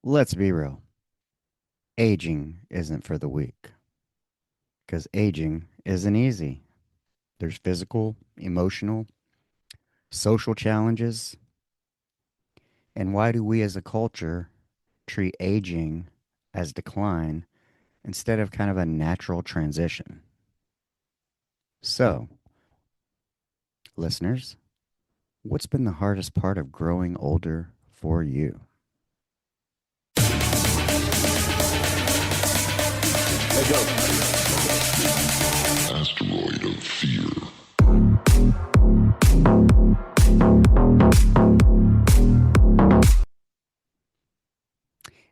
Let's be real. Aging isn't for the weak because aging isn't easy. There's physical, emotional, social challenges. And why do we as a culture treat aging as decline instead of kind of a natural transition? So, listeners, what's been the hardest part of growing older for you? Hey, go. Asteroid of fear.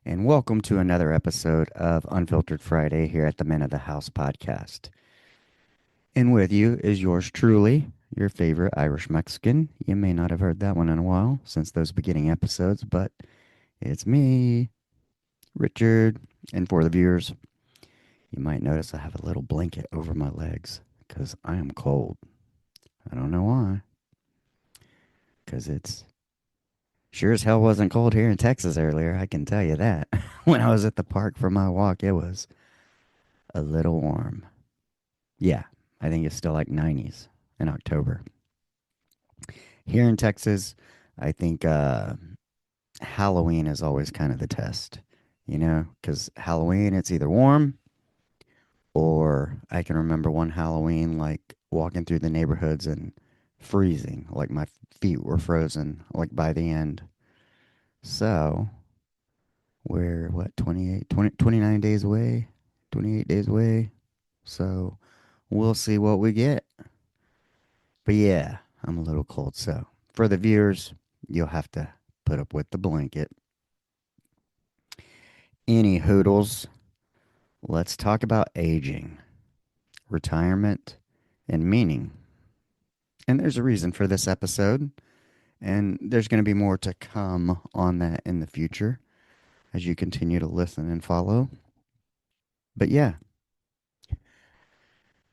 And welcome to another episode of Unfiltered Friday here at the Men of the House podcast. And with you is yours truly, your favorite Irish Mexican. You may not have heard that one in a while since those beginning episodes, but it's me, Richard. And for the viewers, you might notice I have a little blanket over my legs because I am cold. I don't know why. Because it's sure as hell wasn't cold here in Texas earlier, I can tell you that. When I was at the park for my walk, it was a little warm. Yeah, I think it's still like 90s in October. Here in Texas, I think Halloween is always kind of the test, because Halloween, it's either warm or I can remember one Halloween like walking through the neighborhoods and freezing, like my feet were frozen, like by the end. So we're what, 29 days away, 28 days away. So we'll see what we get. But yeah, I'm a little cold. So for the viewers, you'll have to put up with the blanket. Any hoodles, let's talk about aging, retirement, and meaning. And there's a reason for this episode, and there's going to be more to come on that in the future as you continue to listen and follow. But yeah,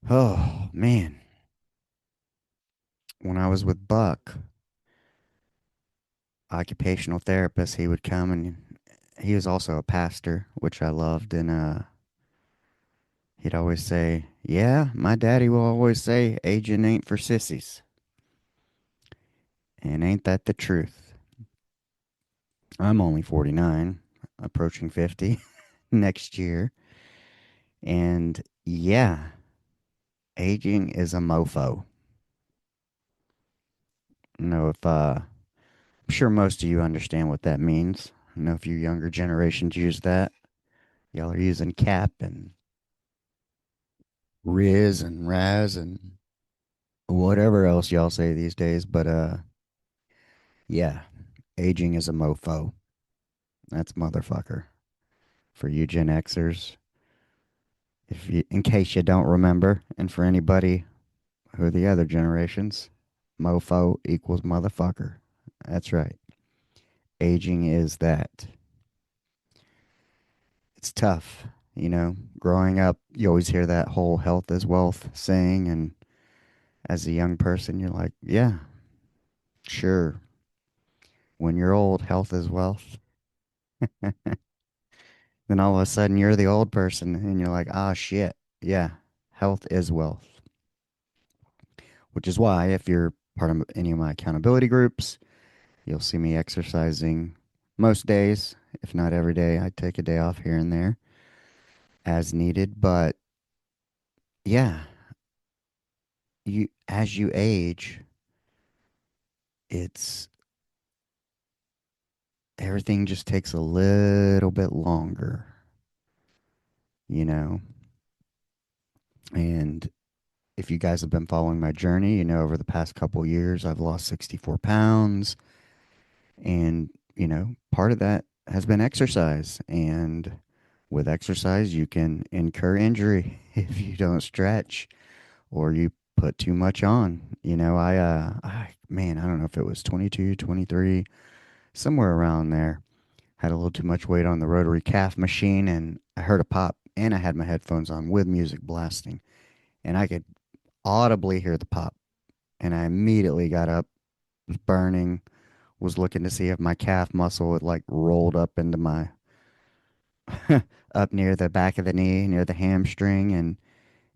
oh man, when I was with Buck, occupational therapist, he would come and he was also a pastor, which I loved, and he'd always say, "Yeah, my daddy will always say, aging ain't for sissies." And ain't that the truth? I'm only 49, approaching 50 next year. And yeah, aging is a mofo. If I'm sure most of you understand what that means. I know if you younger generations use that. Y'all are using cap and Riz and Raz and whatever else y'all say these days. But yeah, aging is a mofo. That's motherfucker. For you Gen Xers, in case you don't remember, and for anybody who are the other generations, mofo equals motherfucker. That's right. Aging is that. It's tough, Growing up, you always hear that whole health is wealth saying, and as a young person, you're like, yeah, sure. When you're old, health is wealth. Then all of a sudden, you're the old person, and you're like, ah, shit, yeah, health is wealth. Which is why, if you're part of any of my accountability groups, you'll see me exercising most days, if not every day. I take a day off here and there as needed. But yeah, as you age, it's everything just takes a little bit longer, you know. And if you guys have been following my journey, over the past couple years, I've lost 64 pounds. And, part of that has been exercise. And with exercise, you can incur injury if you don't stretch or you put too much on. Man, I don't know if it was 22, 23, somewhere around there. Had a little too much weight on the rotary calf machine, and I heard a pop, and I had my headphones on with music blasting, and I could audibly hear the pop. And I immediately got up, was burning, was looking to see if my calf muscle had like rolled up into my up near the back of the knee, near the hamstring, and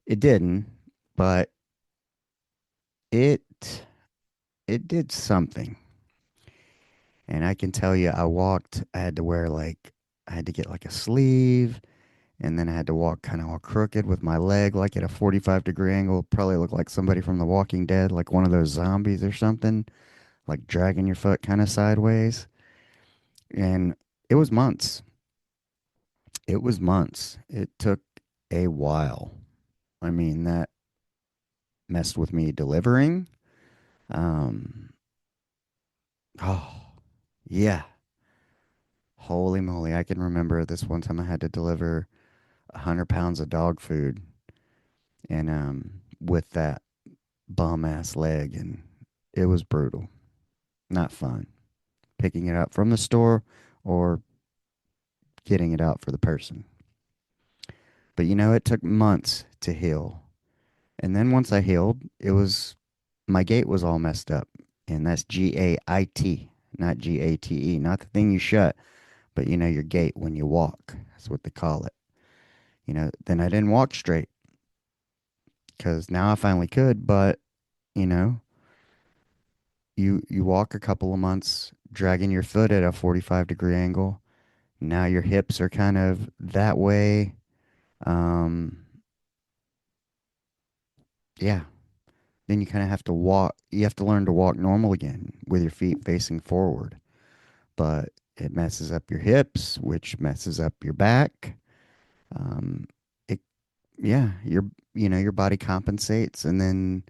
it didn't, but it it did something. And I can tell you, I walked. I had to wear like I had to get like a sleeve, and then I had to walk kind of all crooked with my leg like at a 45-degree angle. Probably look like somebody from The Walking Dead, like one of those zombies or something, like dragging your foot kind of sideways. And it was months. It was months. It took a while. I mean, that messed with me delivering. Um, oh, yeah. Holy moly. I can remember this one time I had to deliver 100 pounds of dog food and with that bum ass leg, and it was brutal. Not fun. Picking it up from the store or getting it out for the person. But it took months to heal. And then once I healed, it was my gait was all messed up. And that's GAIT, not GATE, not the thing you shut, but your gait when you walk. That's what they call it. Then I didn't walk straight because now I finally could, but you know, you walk a couple of months dragging your foot at a 45-degree angle. Now your hips are kind of that way. Um, yeah. Then you kind of have to walk. You have to learn to walk normal again with your feet facing forward. But it messes up your hips, which messes up your back. Um, it, yeah, your body compensates, and then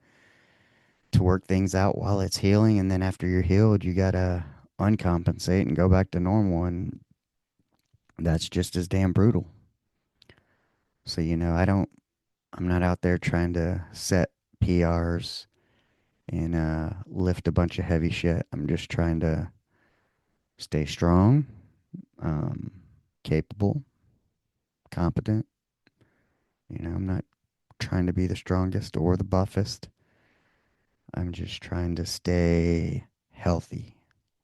to work things out while it's healing, and then after you're healed, you gotta uncompensate and go back to normal, and that's just as damn brutal. So I'm not out there trying to set PRs and lift a bunch of heavy shit. I'm just trying to stay strong, um, capable, competent. I'm not trying to be the strongest or the buffest. I'm just trying to stay healthy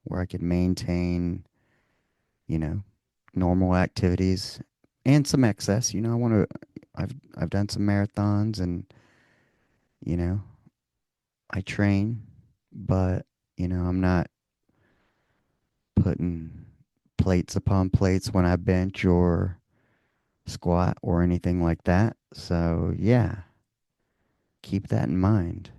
where I can maintain, you know, normal activities and some excess. I've done some marathons and, you know, I train, but, I'm not putting plates upon plates when I bench or squat or anything like that. So, yeah, keep that in mind.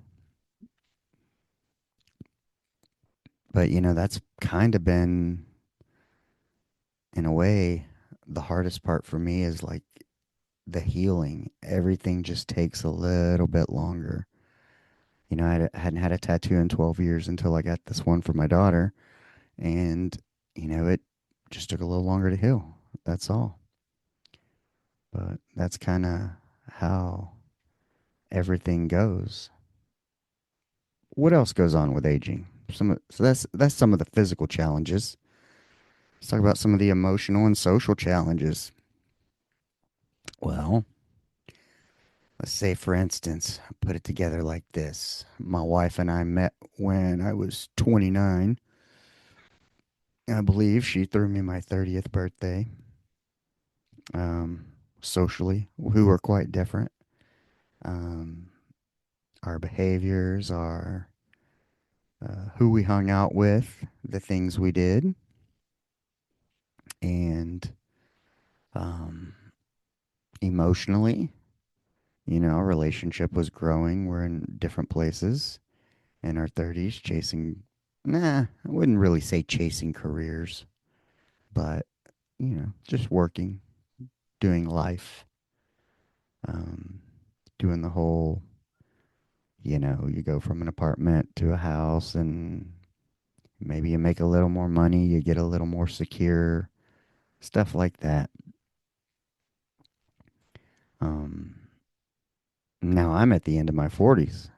But, that's kind of been, in a way, the hardest part for me is like the healing. Everything just takes a little bit longer. I hadn't had a tattoo in 12 years until I got this one for my daughter. And, it just took a little longer to heal. That's all. But that's kind of how everything goes. What else goes on with aging? So that's some of the physical challenges. Let's talk about some of the emotional and social challenges. Well, let's say, for instance, put it together like this. My wife and I met when I was 29. I believe she threw me my 30th birthday. Um, Socially, we were quite different. Um, our behaviors, our who we hung out with, the things we did, and um, emotionally, our relationship was growing. We're in different places in our 30s, chasing, I wouldn't really say chasing careers, but, just working, doing life, um, doing the whole, you go from an apartment to a house and maybe you make a little more money, you get a little more secure, stuff like that. Um, Now I'm at the end of my 40s,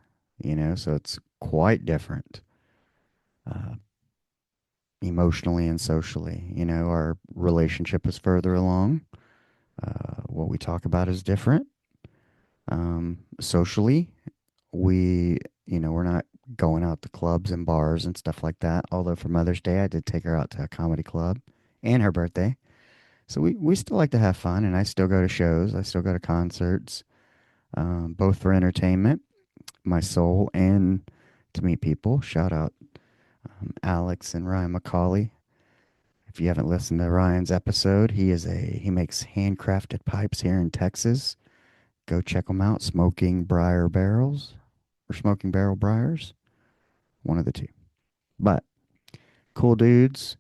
so it's quite different uh, emotionally and socially. Our relationship is further along. What we talk about is different. Socially, we're not going out to clubs and bars and stuff like that. Although for Mother's Day, I did take her out to a comedy club and her birthday. So we still like to have fun, and I still go to shows. I still go to concerts, both for entertainment, my soul, and to meet people. Shout out Alex and Ryan McCauley. If you haven't listened to Ryan's episode, he makes handcrafted pipes here in Texas. Go check them out. Smoking Briar Barrels or Smoking Barrel Briars, one of the two. But cool dudes,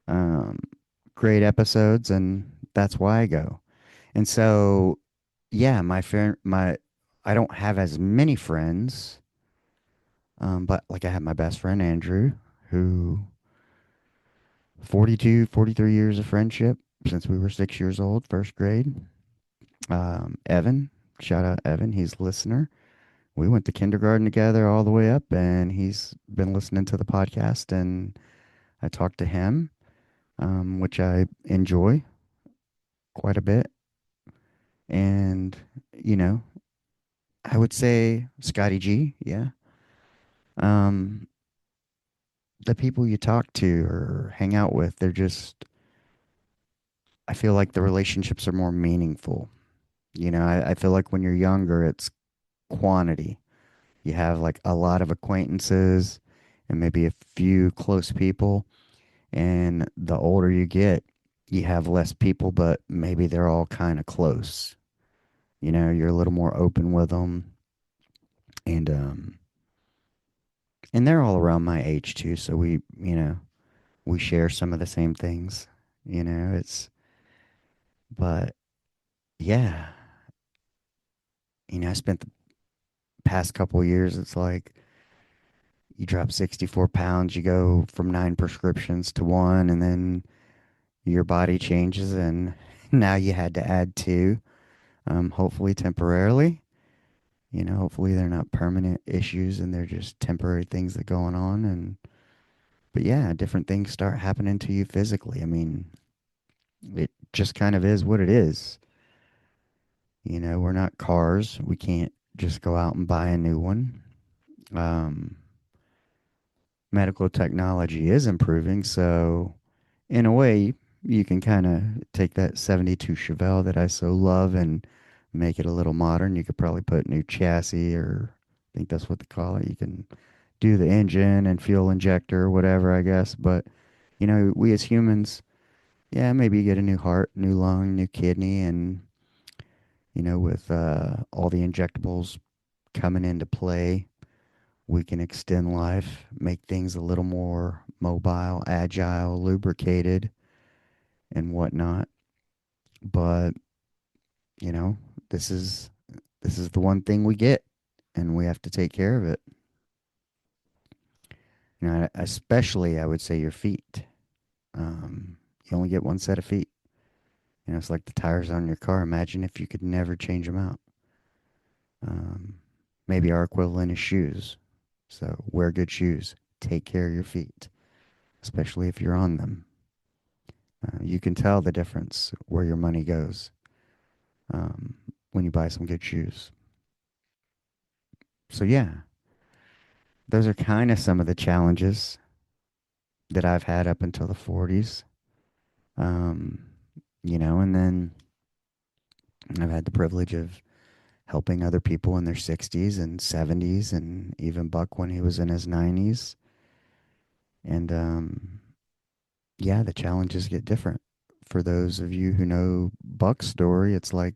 um, great episodes, and that's why I go. And so, yeah, I don't have as many friends, but like I have my best friend Andrew, who 42, 43 years of friendship since we were 6 years old, first grade. Evan, shout out Evan, he's a listener. We went to kindergarten together all the way up, and he's been listening to the podcast, and I talked to him, which I enjoy quite a bit. And, you know, I would say Scotty G, yeah. Um, the people you talk to or hang out with, I feel like the relationships are more meaningful. I feel like when you're younger, it's quantity. You have like a lot of acquaintances and maybe a few close people. And the older you get, you have less people, but maybe they're all kind of close. You're a little more open with them. And and they're all around my age too, so we share some of the same things. It's but yeah, I spent the past couple of years, it's like you drop 64 pounds, you go from 9 prescriptions to one, and then your body changes, and now you had to add two, hopefully temporarily. Hopefully they're not permanent issues and they're just temporary things that going on. But yeah, different things start happening to you physically. I mean, it just kind of is what it is. We're not cars. We can't just go out and buy a new one. Um, Medical technology is improving, so in a way, you can kind of take that 72 Chevelle that I so love and make it a little modern. You could probably put new chassis, or I think that's what they call it. You can do the engine and fuel injector, whatever, I guess. But, we as humans, yeah, maybe you get a new heart, new lung, new kidney, and, with all the injectables coming into play, we can extend life, make things a little more mobile, agile, lubricated, and whatnot. But, you know, this is this is the one thing we get, and we have to take care of it. Especially I would say your feet. You only get one set of feet. It's like the tires on your car. Imagine if you could never change them out. Um, Maybe our equivalent is shoes. So wear good shoes. Take care of your feet, especially if you're on them. You can tell the difference where your money goes um, when you buy some good shoes. So yeah, those are kind of some of the challenges that I've had up until the 40s. Um, and then I've had the privilege of helping other people in their 60s and 70s, and even Buck when he was in his 90s. And yeah, the challenges get different. For those of you who know Buck's story, it's like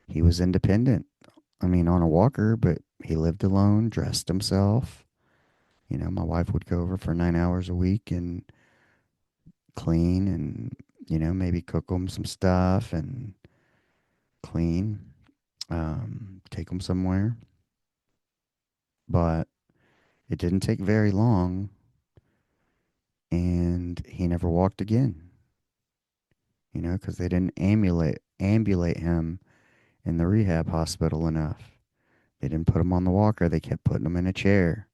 he was independent. I mean, on a walker, but he lived alone, dressed himself. My wife would go over for 9 hours a week and clean and, maybe cook him some stuff and clean, take him somewhere. But it didn't take very long, and he never walked again, because they didn't ambulate him in the rehab hospital enough. They didn't put him on the walker. They kept putting him in a chair.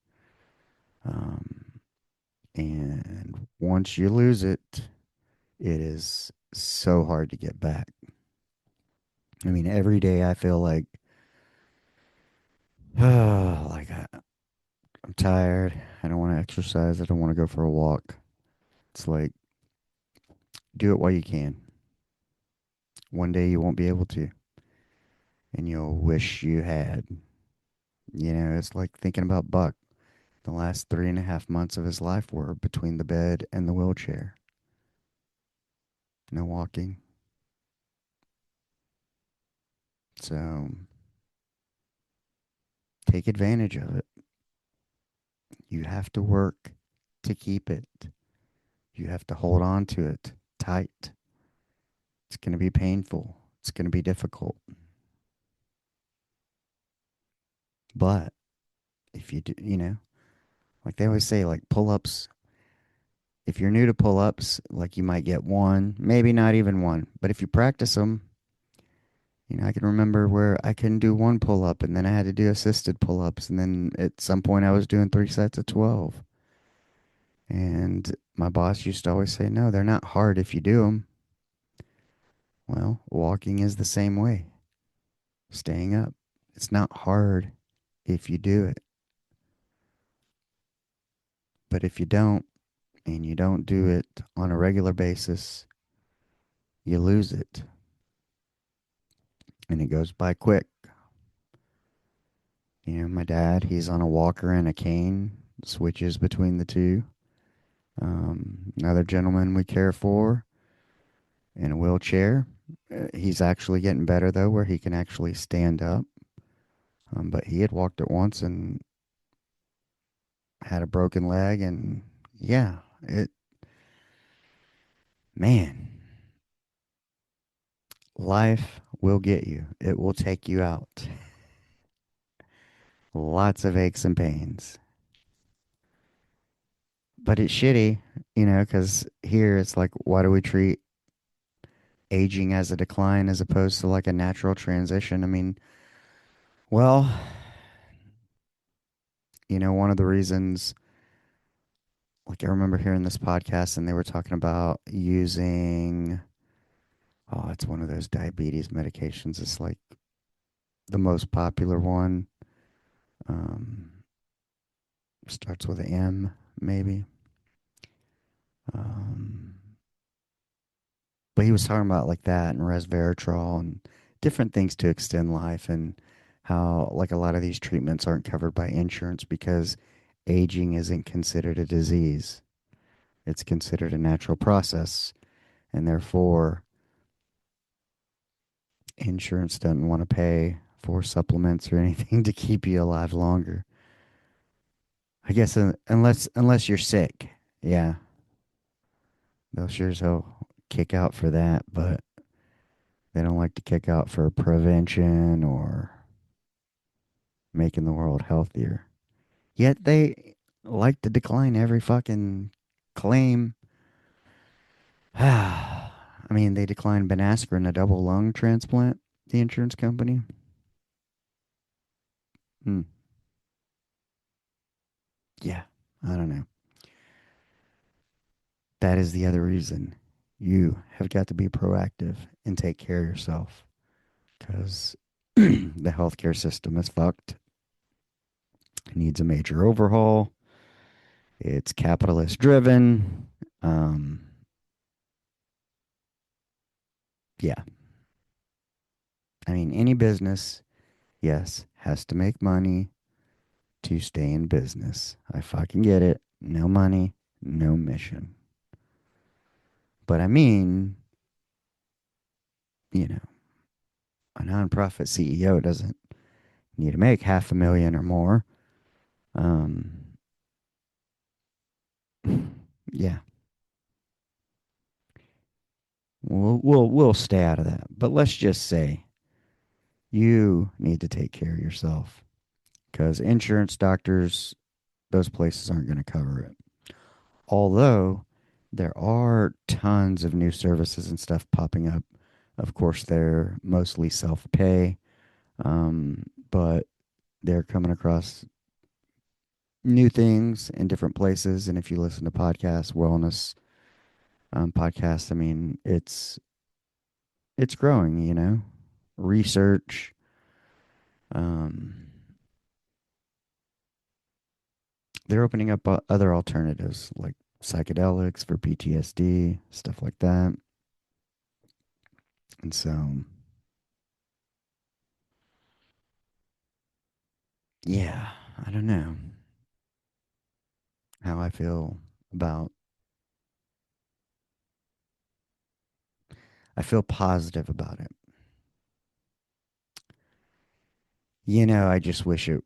Um, and once you lose it, it is so hard to get back. I mean, every day I feel like, oh, like I'm tired. I don't want to exercise. I don't want to go for a walk. It's like, do it while you can. One day you won't be able to, and you'll wish you had. It's like thinking about Buck. The last 3.5 months of his life were between the bed and the wheelchair. No walking. So take advantage of it. You have to work to keep it. You have to hold on to it tight. It's going to be painful. It's going to be difficult. But if you do, like they always say, like pull ups, if you're new to pull ups, like you might get one, maybe not even one. But if you practice them, I can remember where I couldn't do one pull up and then I had to do assisted pull ups. And then at some point I was doing 3 sets of 12. And my boss used to always say, no, they're not hard if you do them. Well, walking is the same way. Staying up. It's not hard if you do it. But if you don't, and you don't do it on a regular basis, you lose it. And it goes by quick. My dad, he's on a walker and a cane, switches between the two. Another gentleman we care for in a wheelchair. He's actually getting better, though, where he can actually stand up. But he had walked it once and had a broken leg. And yeah, man, life will get you, it will take you out. Lots of aches and pains. But it's shitty, because here it's like, why do we treat aging as a decline as opposed to like a natural transition? I mean, well, one of the reasons, like I remember hearing this podcast and they were talking about using, oh, it's one of those diabetes medications. It's like the most popular one. Um, Starts with an M, maybe. Um, but he was talking about like that and resveratrol and different things to extend life, and how like a lot of these treatments aren't covered by insurance because aging isn't considered a disease. It's considered a natural process, and therefore insurance doesn't want to pay for supplements or anything to keep you alive longer. I guess unless you're sick, yeah, they'll sure as hell kick out for that, but they don't like to kick out for prevention or making the world healthier. Yet they like to decline every fucking claim. I mean, they declined Ben Askren a double lung transplant, the insurance company. Hmm. Yeah, I don't know. That is the other reason you have got to be proactive and take care of yourself, because the healthcare system is fucked. It needs a major overhaul. It's capitalist driven. Um, yeah, I mean, any business, yes, has to make money to stay in business. I fucking get it. No money, no mission. But I mean, you know, a nonprofit CEO doesn't need to make 500,000 or more. Um, yeah, we'll stay out of that. But let's just say you need to take care of yourself, because insurance, doctors, those places aren't going to cover it. Although there are tons of new services and stuff popping up. Of course, they're mostly self pay, but they're coming across new things in different places. And if you listen to podcasts, wellness podcasts, I mean, it's growing. Research. Um, they're opening up other alternatives like psychedelics for PTSD, stuff like that. And so, yeah, I don't know how I feel about, I feel positive about it. I just wish it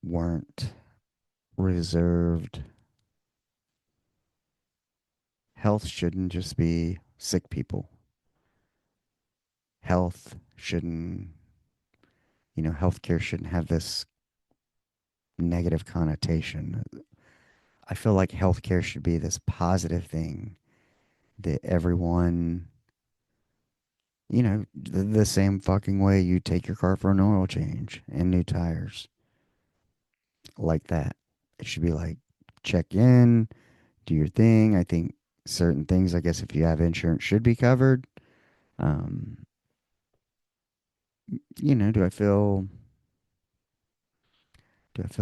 weren't reserved. Health shouldn't just be sick people. Health shouldn't, healthcare shouldn't have this negative connotation. I feel like healthcare should be this positive thing that everyone, the same fucking way you take your car for an oil change and new tires, like that. It should be like, check in, do your thing. I think certain things, I guess, if you have insurance, should be covered. Um, do I feel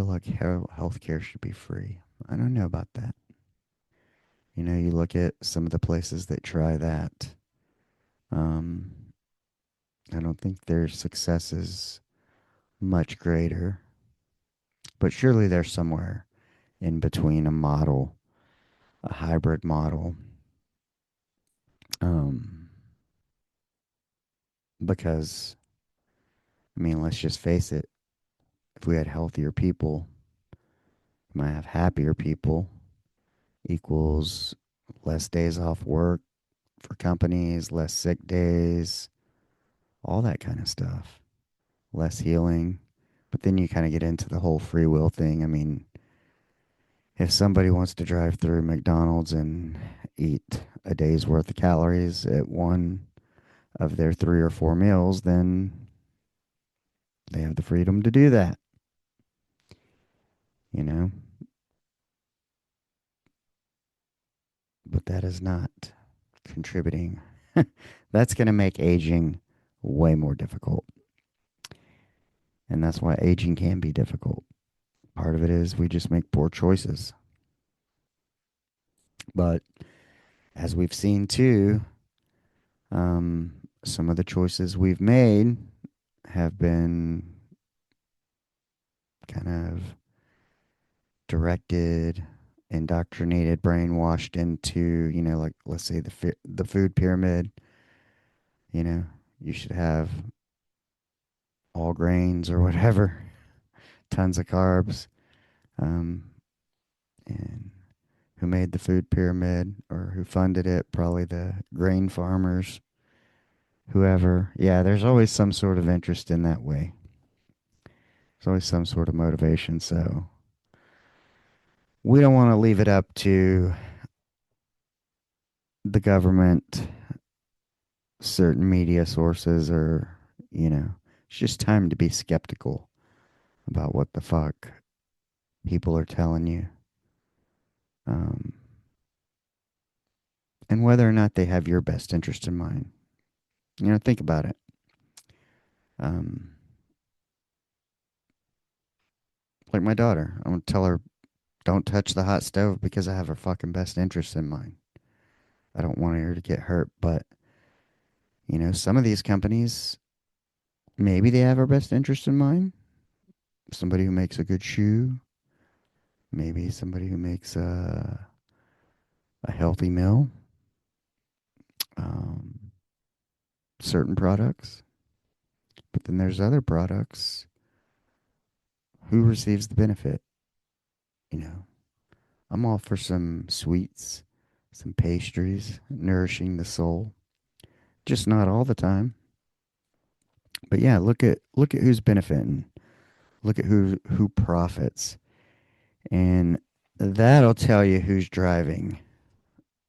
like healthcare should be free? I don't know about that. You look at some of the places that try that. Um, I don't think their success is much greater, but surely there's somewhere in between a model, a hybrid model. Um, because, I mean, let's just face it, if we had healthier people, we might have happier people, equals less days off work for companies, less sick days, all that kind of stuff, less healing. But then you kind of get into the whole free will thing. I mean, if somebody wants to drive through McDonald's and eat a day's worth of calories at one of their 3 or 4 meals, then they have the freedom to do that, you know? But that is not contributing. That's going to make aging way more difficult. And that's why aging can be difficult. Part of it is we just make poor choices. But as we've seen too, some of the choices we've made have been kind of directed, indoctrinated, brainwashed into, like let's say the food pyramid. You know, you should have all grains or whatever, tons of carbs. Um, and who made the food pyramid or who funded it? Probably the grain farmers, whoever. Yeah, there's always some sort of interest in that way. There's always some sort of motivation. So we don't want to leave it up to the government, certain media sources, or, it's just time to be skeptical about what the fuck people are telling you. Um, and whether or not they have your best interest in mind. Think about it. Um, like my daughter, I'm going to tell her, don't touch the hot stove because I have her fucking best interest in mind. I don't want her to get hurt. But, some of these companies, maybe they have our best interest in mind. Somebody who makes a good shoe, maybe somebody who makes a healthy meal, um, certain products. But then there's other products. Who receives the benefit? You know, I'm all for some sweets, some pastries, nourishing the soul. Just not all the time. But yeah, look at who's benefiting. Look at who profits. And that'll tell you who's driving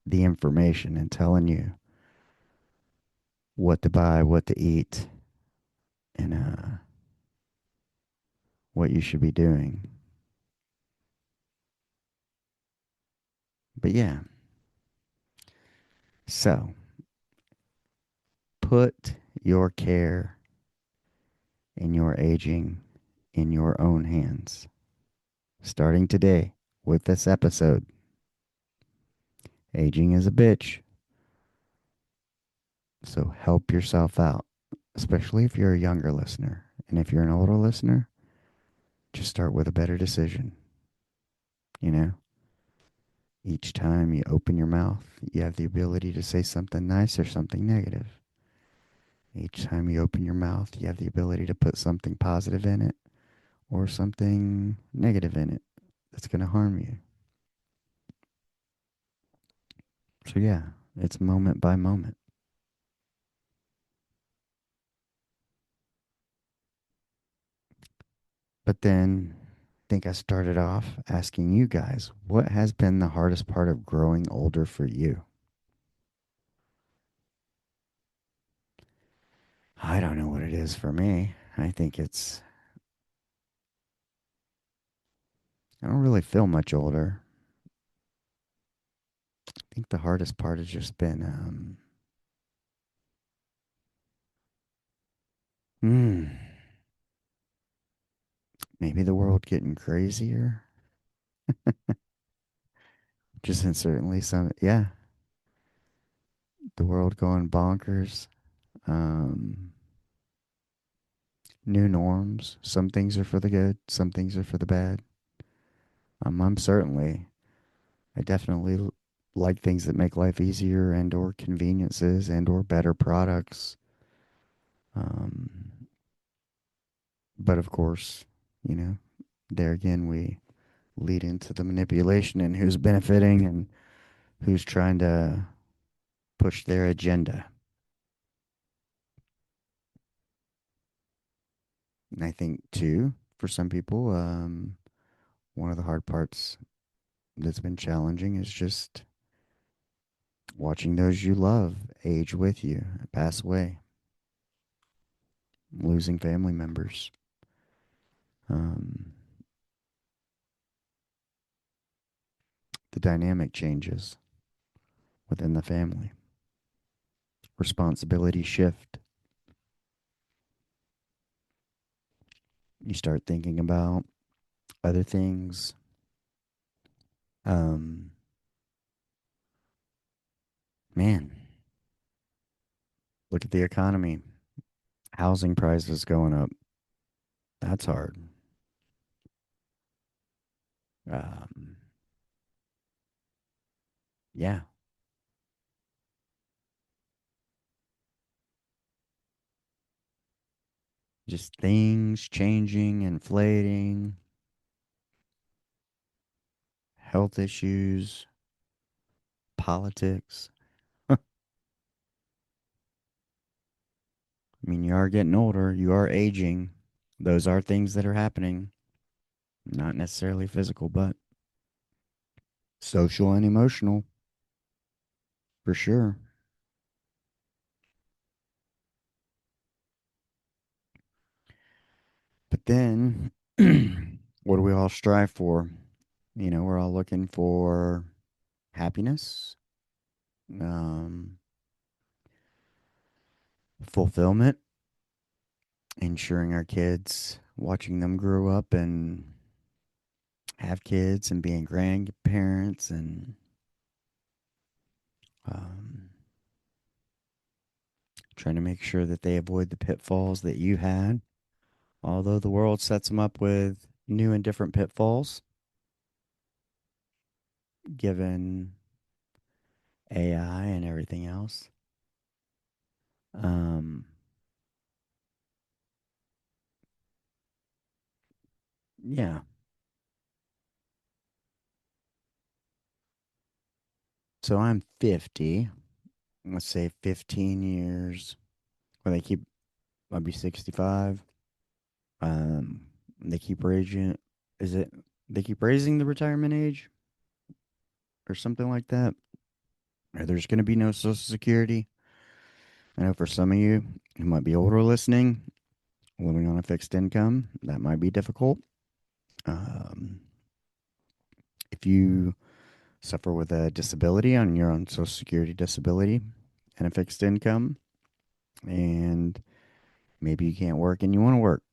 the information and telling you what to buy, what to eat, and what you should be doing. But yeah, so put your care and your aging in your own hands. Starting today with this episode, aging is a bitch. So help yourself out, especially if you're a younger listener. And if you're an older listener, just start with a better decision. You know, each time you open your mouth, you have the ability to say something nice or something negative. Each time you open your mouth, you have the ability to put something positive in it or something negative in it that's going to harm you. So, yeah, it's moment by moment. But then I think I started off asking you guys, what has been the hardest part of growing older for you? I don't know what it is for me. I think I don't really feel much older. I think the hardest part has just been, hmm, maybe the world getting crazier. Just in certainly some, yeah, the world going bonkers. Um, New norms. Some things are for the good, some things are for the bad. I'm certainly, I definitely like things that make life easier and or conveniences and or better products. Um, but of course, you know, there again, we lead into the manipulation and who's benefiting and who's trying to push their agenda. And I think, too, for some people, one of the hard parts that's been challenging is just watching those you love age with you, pass away, losing family members. Um, the dynamic changes within the family, responsibility shift. You start thinking about other things. Um, Man, look at the economy. Housing prices going up. That's hard. Um, yeah, just things changing, inflating, health issues, politics. I mean, you are getting older, you are aging. Those are things that are happening, not necessarily physical, but social and emotional for sure. But then, what do we all strive for? You know, we're all looking for happiness, um, fulfillment, ensuring our kids, watching them grow up and have kids and being grandparents and um, trying to make sure that they avoid the pitfalls that you had. Although the world sets them up with new and different pitfalls, given AI and everything else. Um, yeah. So I'm 50. Let's say 15 years. Well, I'll be 65. Um, they keep raising, is it, they keep raising the retirement age or something like that? Or there's going to be no Social Security. I know for some of you who might be older listening, living on a fixed income, that might be difficult. Um, if you suffer with a disability on your own Social Security disability and a fixed income, and maybe you can't work and you want to work,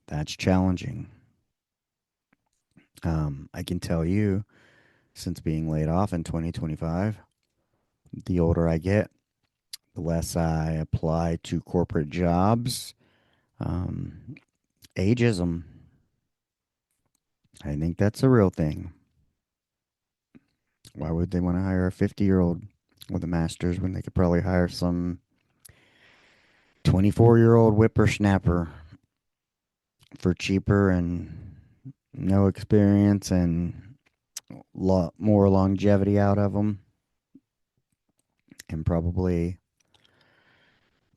that's challenging. I can tell you, since being laid off in 2025, the older I get, the less I apply to corporate jobs. Um, Ageism. I think that's a real thing. Why would they want to hire a 50-year-old with a master's when they could probably hire some 24-year-old whippersnapper for cheaper and no experience and lot more longevity out of them, and probably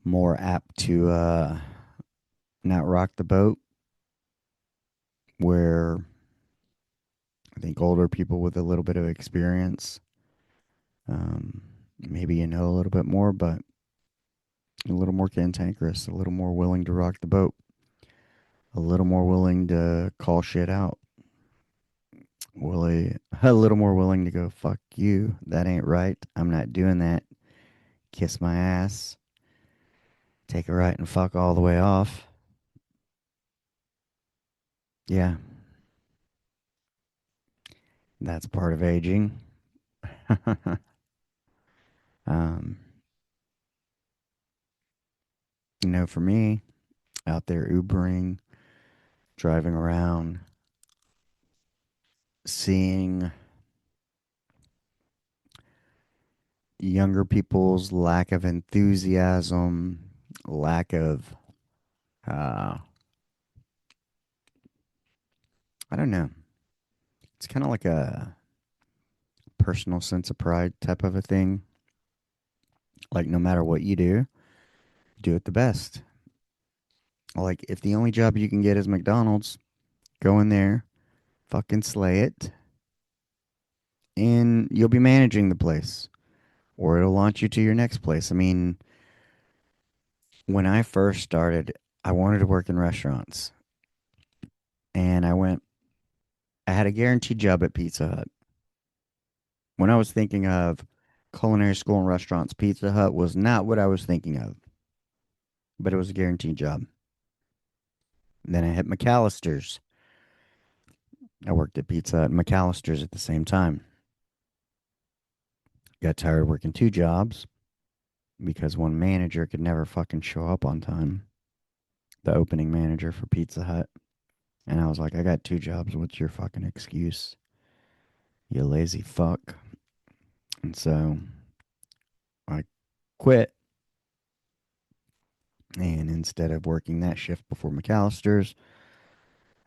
more apt to not rock the boat, where I think older people with a little bit of experience, um, maybe you know a little bit more, but a little more cantankerous, a little more willing to rock the boat, a little more willing to call shit out, Willie, a little more willing to go, fuck you, that ain't right, I'm not doing that, kiss my ass, take a right and fuck all the way off. Yeah, that's part of aging. um, for me, out there Ubering, driving around, seeing younger people's lack of enthusiasm, lack of, uh, I don't know. It's kind of like a personal sense of pride type of a thing. Like, no matter what you do it the best. Like, if the only job you can get is McDonald's, go in there, fucking slay it, and you'll be managing the place, or it'll launch you to your next place. I mean, when I first started, I wanted to work in restaurants, and I had a guaranteed job at Pizza Hut. When I was thinking of culinary school and restaurants, Pizza Hut was not what I was thinking of, but it was a guaranteed job. Then I hit McAllister's. I worked at Pizza Hut and McAllister's at the same time. Got tired of working two jobs because one manager could never fucking show up on time. The opening manager for Pizza Hut. And I was like, I got two jobs. What's your fucking excuse? You lazy fuck. And so I quit. And instead of working that shift before McAllister's,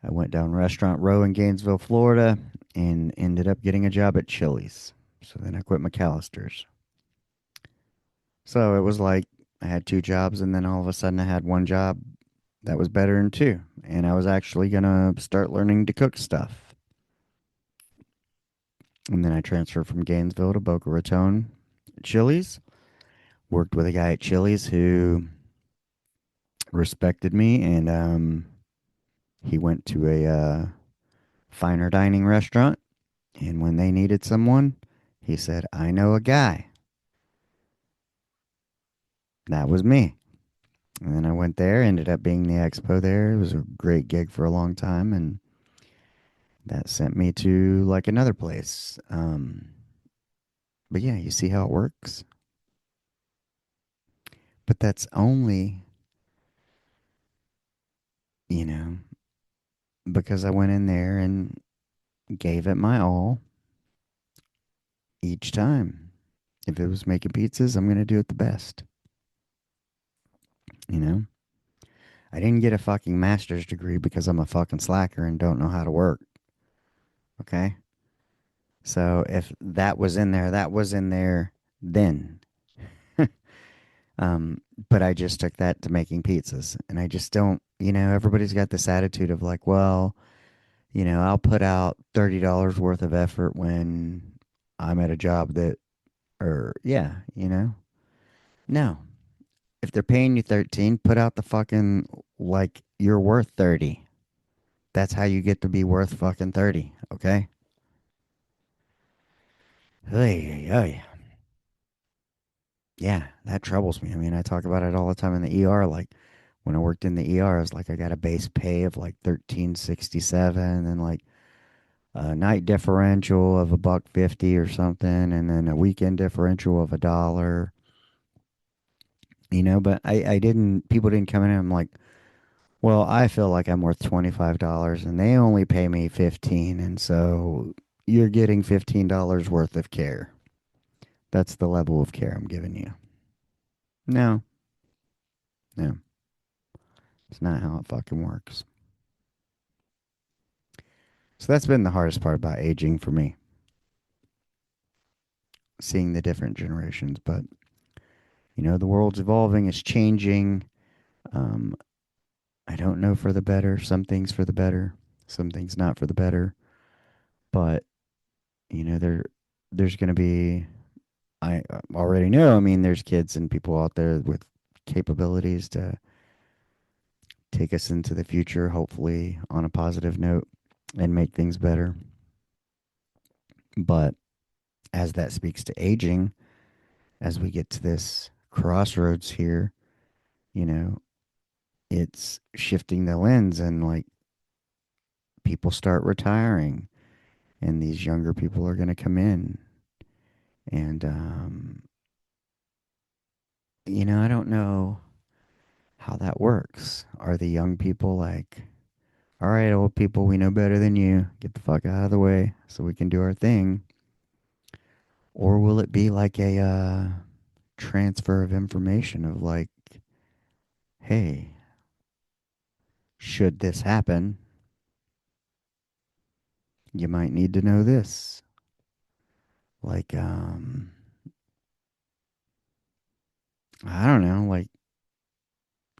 I went down Restaurant Row in Gainesville, Florida, and ended up getting a job at Chili's. So then I quit McAllister's. So it was like I had two jobs, and then all of a sudden I had one job that was better than two. And I was actually going to start learning to cook stuff. And then I transferred from Gainesville to Boca Raton Chili's. Worked with a guy at Chili's who respected me, and he went to a finer dining restaurant. And when they needed someone, he said, I know a guy. That was me. And then I went there, ended up being the expo there. It was a great gig for a long time, and that sent me to like another place. But yeah, you see how it works. But that's only, you know, because I went in there and gave it my all each time. If it was making pizzas, I'm going to do it the best. You know, I didn't get a fucking master's degree because I'm a fucking slacker and don't know how to work. Okay. So if that was in there, that was in there then. um, but I just took that to making pizzas. And I just don't, everybody's got this attitude of like, well, I'll put out $30 worth of effort when I'm at a job that, or yeah, no. If they're paying you 13, put out the fucking, like, you're worth 30. That's how you get to be worth fucking 30, okay? Hey, hey. Yeah, that troubles me. I mean, I talk about it all the time in the ER. Like, when I worked in the ER, I was like, I got a base pay of like 1367, and then like a night differential of a buck 50 or something, and then a weekend differential of $1. But I didn't, people didn't come in and I'm like, well, I feel like I'm worth $25 and they only pay me 15. And so you're getting $15 worth of care. That's the level of care I'm giving you. No, no, it's not how it fucking works. So that's been the hardest part about aging for me, seeing the different generations. But, the world's evolving, it's changing. Um, I don't know for the better. Some things for the better, some things not for the better. But, there's going to be, I already know, I mean, there's kids and people out there with capabilities to take us into the future, hopefully on a positive note and make things better. But as that speaks to aging, as we get to this crossroads here, you know, it's shifting the lens and like people start retiring and these younger people are going to come in. And, I don't know how that works. Are the young people like, all right, old people, we know better than you. Get the fuck out of the way so we can do our thing. Or will it be like a transfer of information of like, hey, should this happen, you might need to know this. Like, I don't know, like,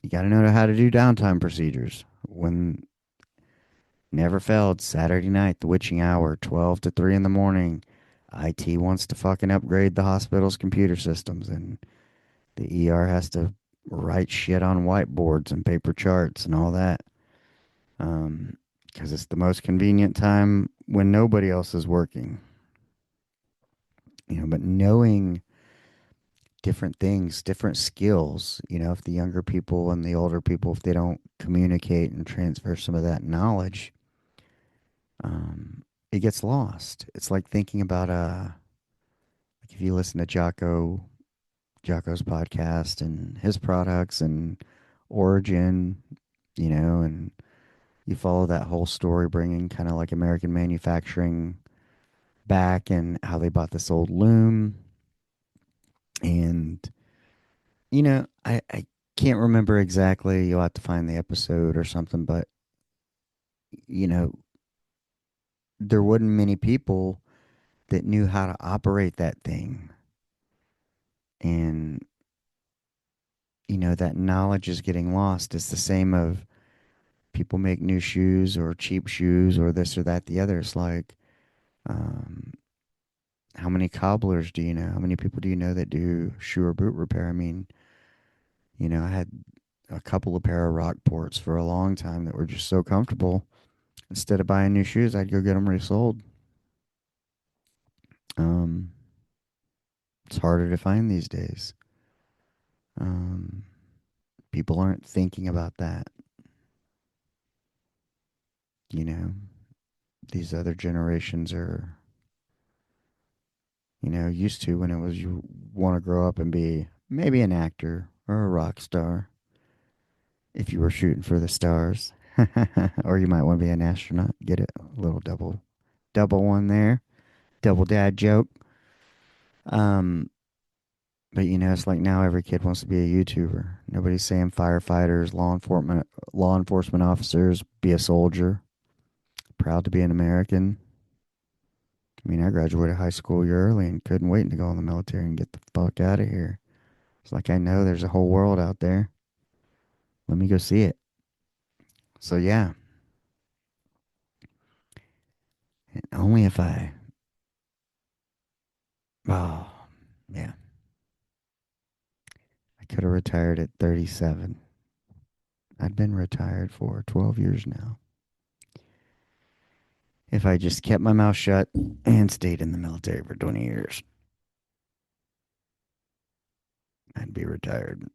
you got to know how to do downtime procedures. When never failed, Saturday night, the witching hour, 12 to 3 in the morning, IT wants to fucking upgrade the hospital's computer systems, and the ER has to write shit on whiteboards and paper charts and all that. Um, because it's the most convenient time when nobody else is working. But knowing different things, different skills, if the younger people and the older people, if they don't communicate and transfer some of that knowledge, it gets lost. It's like thinking about like if you listen to Jocko's podcast and his products and Origin, and you follow that whole story, bringing kind of like American manufacturing back and how they bought this old loom. And, I can't remember exactly. You'll have to find the episode or something, but, you know, there wasn't many people that knew how to operate that thing. And, that knowledge is getting lost. It's the same of people make new shoes or cheap shoes or this or that, the other. It's like, um, how many cobblers do you know? How many people do you know that do shoe or boot repair? I mean, I had a couple of pair of Rockports for a long time that were just so comfortable. Instead of buying new shoes, I'd go get them resold. Um, it's harder to find these days. Um, People aren't thinking about that. You know, these other generations are, used to when it was you want to grow up and be maybe an actor or a rock star if you were shooting for the stars. Or you might want to be an astronaut. Get it? A little double one there. Double dad joke. Um, but it's like now every kid wants to be a YouTuber. Nobody's saying firefighters, law enforcement officers, be a soldier. Proud to be an American. I mean, I graduated high school a year early and couldn't wait to go in the military and get the fuck out of here. It's like I know there's a whole world out there. Let me go see it. So yeah, and only if oh yeah, I could have retired at 37. I'd been retired for 12 years now. If I just kept my mouth shut and stayed in the military for 20 years, I'd be retired.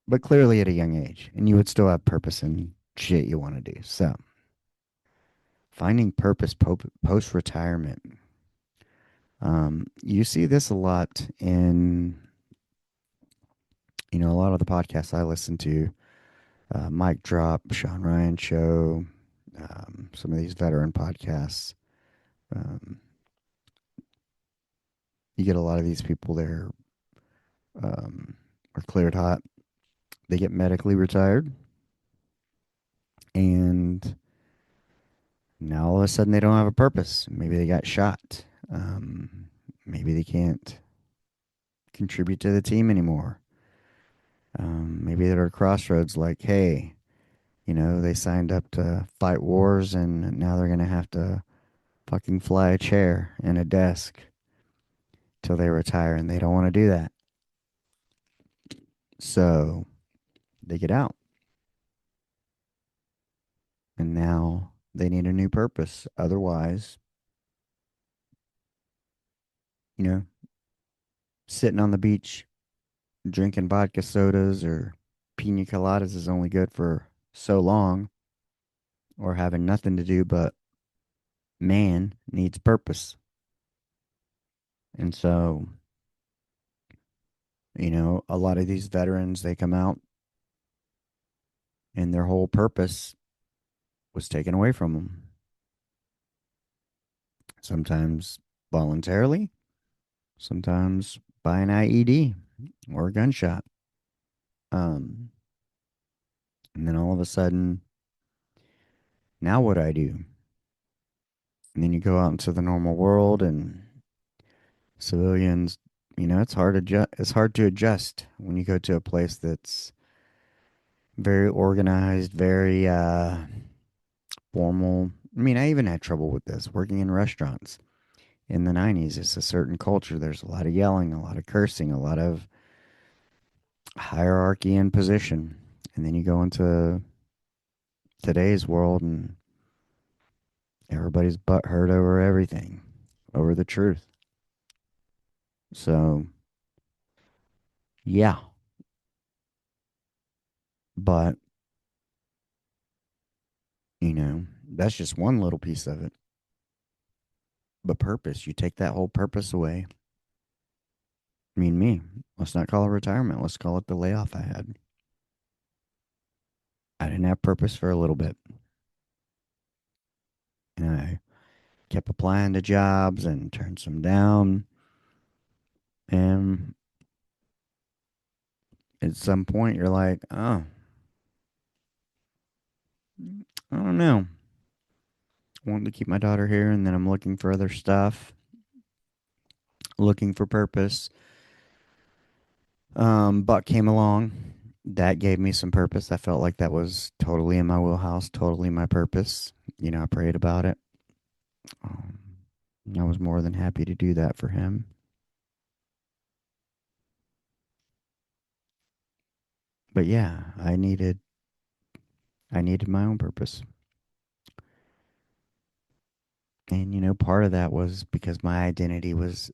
But clearly at a young age, and you would still have purpose and shit you want to do. So, finding purpose post retirement. You see this a lot A lot of the podcasts I listen to, Mike Drop, Sean Ryan Show, some of these veteran podcasts, um, you get a lot of these people there um, are cleared hot. They get medically retired, and now all of a sudden they don't have a purpose. Maybe they got shot. Maybe they can't contribute to the team anymore. Maybe they're at a crossroads like, hey, they signed up to fight wars and now they're going to have to fucking fly a chair and a desk till they retire and they don't want to do that. So they get out and now they need a new purpose. Otherwise, you know, sitting on the beach drinking vodka sodas or pina coladas is only good for so long, or having nothing to do, but man needs purpose. And so, a lot of these veterans, they come out and their whole purpose was taken away from them. Sometimes voluntarily, sometimes by an IED or a gunshot. Um, and then all of a sudden, now what do I do? And then you go out into the normal world and civilians, it's hard to adjust when you go to a place that's very organized, very formal. I mean, I even had trouble with this working in restaurants in the 90s. It's a certain culture. There's a lot of yelling, a lot of cursing, a lot of hierarchy and position. And then you go into today's world and everybody's butt hurt over everything, over the truth. So, yeah, but, that's just one little piece of it. But purpose, you take that whole purpose away. I mean, me, let's not call it retirement. Let's call it the layoff I had. I didn't have purpose for a little bit. And I kept applying to jobs and turned some down. And at some point, you're like, oh, I don't know. I wanted to keep my daughter here, and then I'm looking for other stuff, looking for purpose. Buck came along. That gave me some purpose. I felt like that was totally in my wheelhouse, totally my purpose. I prayed about it. Um, I was more than happy to do that for him. But yeah, I needed my own purpose. And part of that was because my identity was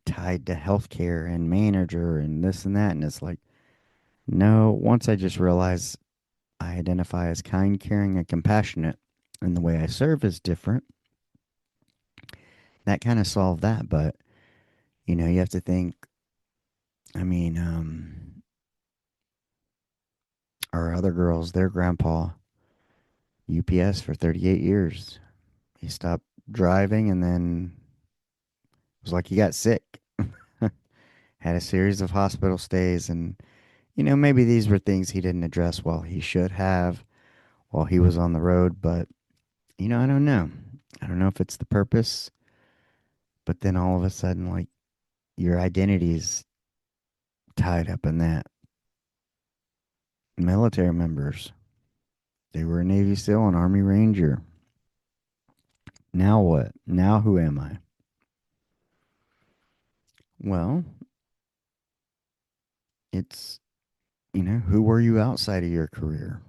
tied to healthcare and manager and this and that. And it's like, no, once I just realized I identify as kind, caring, and compassionate, and the way I serve is different, that kind of solved that. But, you have to think, I mean, our other girls, their grandpa, UPS for 38 years. He stopped driving and then it was like he got sick. Had a series of hospital stays. And, maybe these were things he didn't address while he should have while he was on the road. But, I don't know. I don't know if it's the purpose. But then all of a sudden, like, your identity's tied up in that. Military members, they were a Navy SEAL, an Army Ranger. Now what? Now who am I? Well, it's, who were you outside of your career?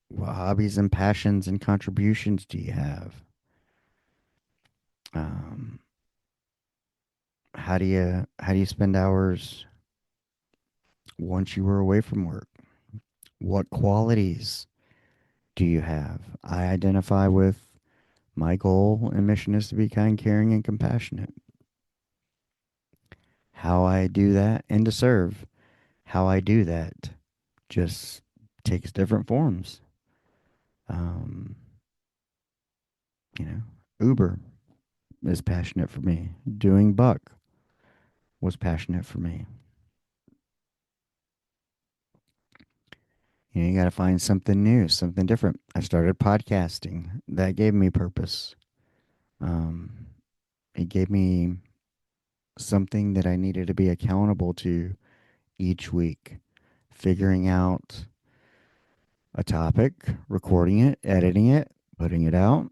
What hobbies and passions and contributions do you have? Um, how do you spend hours once you were away from work? What qualities do you have? I identify with my goal and mission is to be kind, caring, and compassionate. how I do that and to serve. How I do that just takes different forms. Um, you know, Uber is passionate for me. Doing Buck was passionate for me. You got to find something new, something different. I started podcasting. That gave me purpose. Um, it gave me something that I needed to be accountable to each week. Figuring out a topic, recording it, editing it, putting it out.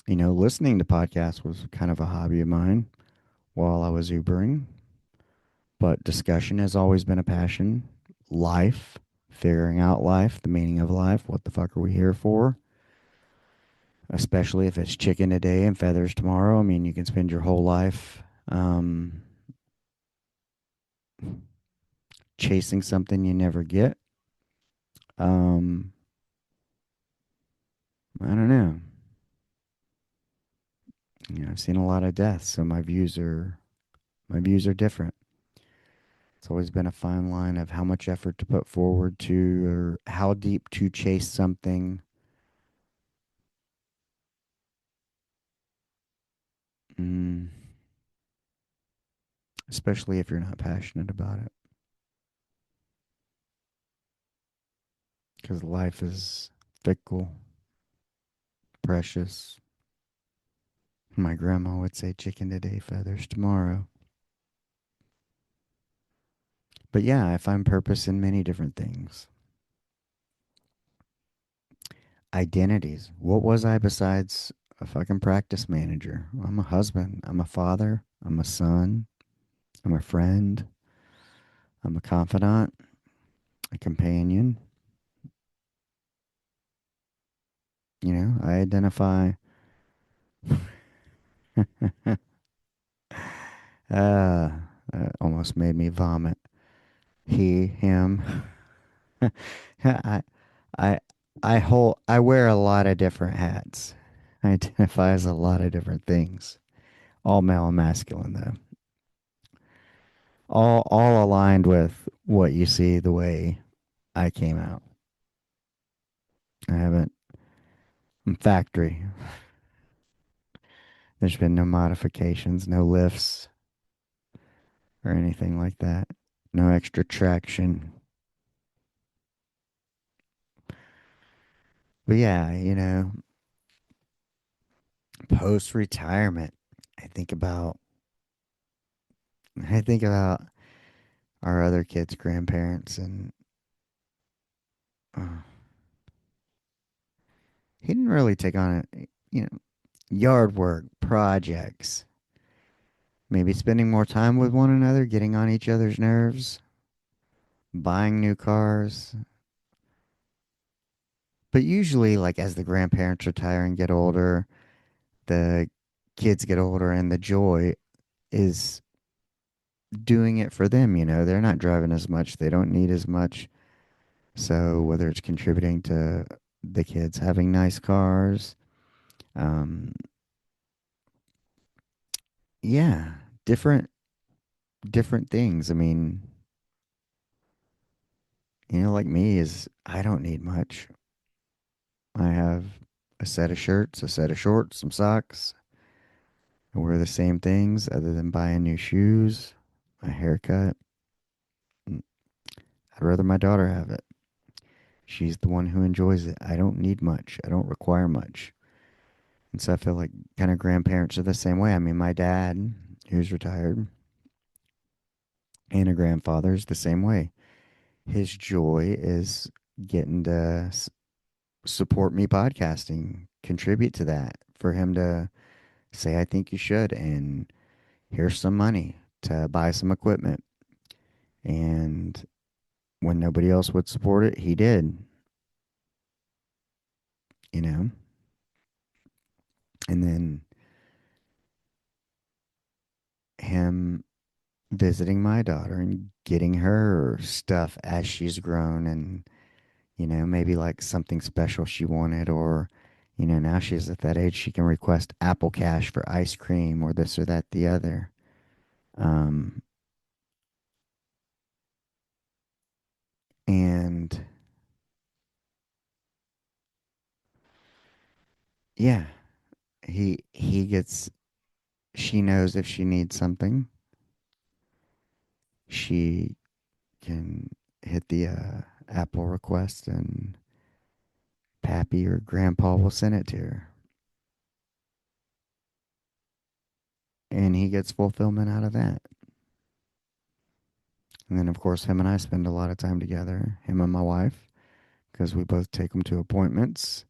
Listening to podcasts was kind of a hobby of mine while I was Ubering, but discussion has always been a passion. Life, figuring out life, the meaning of life, what the fuck are we here for? Especially if it's chicken today and feathers tomorrow. I mean, you can spend your whole life chasing something you never get. Um, I don't know. I've seen a lot of deaths, so my views are different. It's always been a fine line of how much effort to put forward to, or how deep to chase something. Mm, especially if you're not passionate about it, because life is fickle, precious. My grandma would say, "Chicken today, feathers tomorrow." But yeah, I find purpose in many different things. Identities. What was I besides a fucking practice manager? I'm a husband. I'm a father. I'm a son. I'm a friend. I'm a confidant, a companion. I identify. uh, Almost made me vomit. He, him. I, I, I wear a lot of different hats. I identify as a lot of different things. All male and masculine, though. All aligned with what you see the way I came out. I haven't. I'm factory. There's been no modifications, no lifts or anything like that. No extra traction. But yeah, post retirement, I think about I think about our other kids' grandparents, and uh, he didn't really take on it. Yard work, projects, maybe spending more time with one another, getting on each other's nerves, buying new cars. But usually, like as the grandparents retire and get older, the kids get older, and the joy is doing it for them. They're not driving as much, they don't need as much. So whether it's contributing to the kids having nice cars, um, yeah, different different things. I mean, like me is I don't need much. I have a set of shirts, a set of shorts, some socks. I wear the same things other than buying new shoes, a haircut. I'd rather my daughter have it. She's the one who enjoys it. I don't need much. I don't require much. And so I feel like kind of grandparents are the same way. I mean, my dad, who's retired, and a grandfather is the same way. His joy is getting to support me podcasting, contribute to that, for him to say, I think you should, and here's some money to buy some equipment. And when nobody else would support it, he did, you know? And then him visiting my daughter and getting her stuff as she's grown, and maybe like something special she wanted, or now she's at that age she can request Apple Cash for ice cream or this or that the other. Um, and yeah, he gets she knows if she needs something, she can hit the Apple request and Pappy or Grandpa will send it to her. And he gets fulfillment out of that. And then, of course, him and I spend a lot of time together, him and my wife, because we both take him to appointments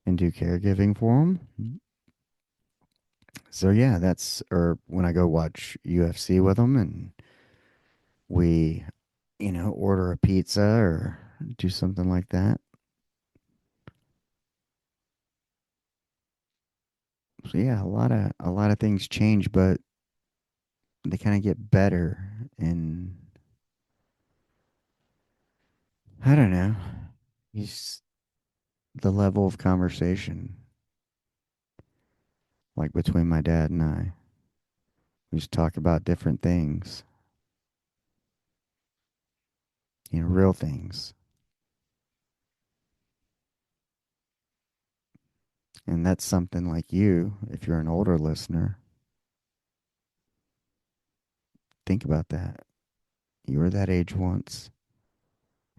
and do caregiving for him. So, yeah, or when I go watch UFC with him and we, order a pizza or do something like that. So, yeah, a lot of things change, but they kind of get better. And I don't know, he's the level of conversation, like between my dad and I. We just talk about different things, real things. And that's something like you, if you're an older listener, think about that. You were that age once.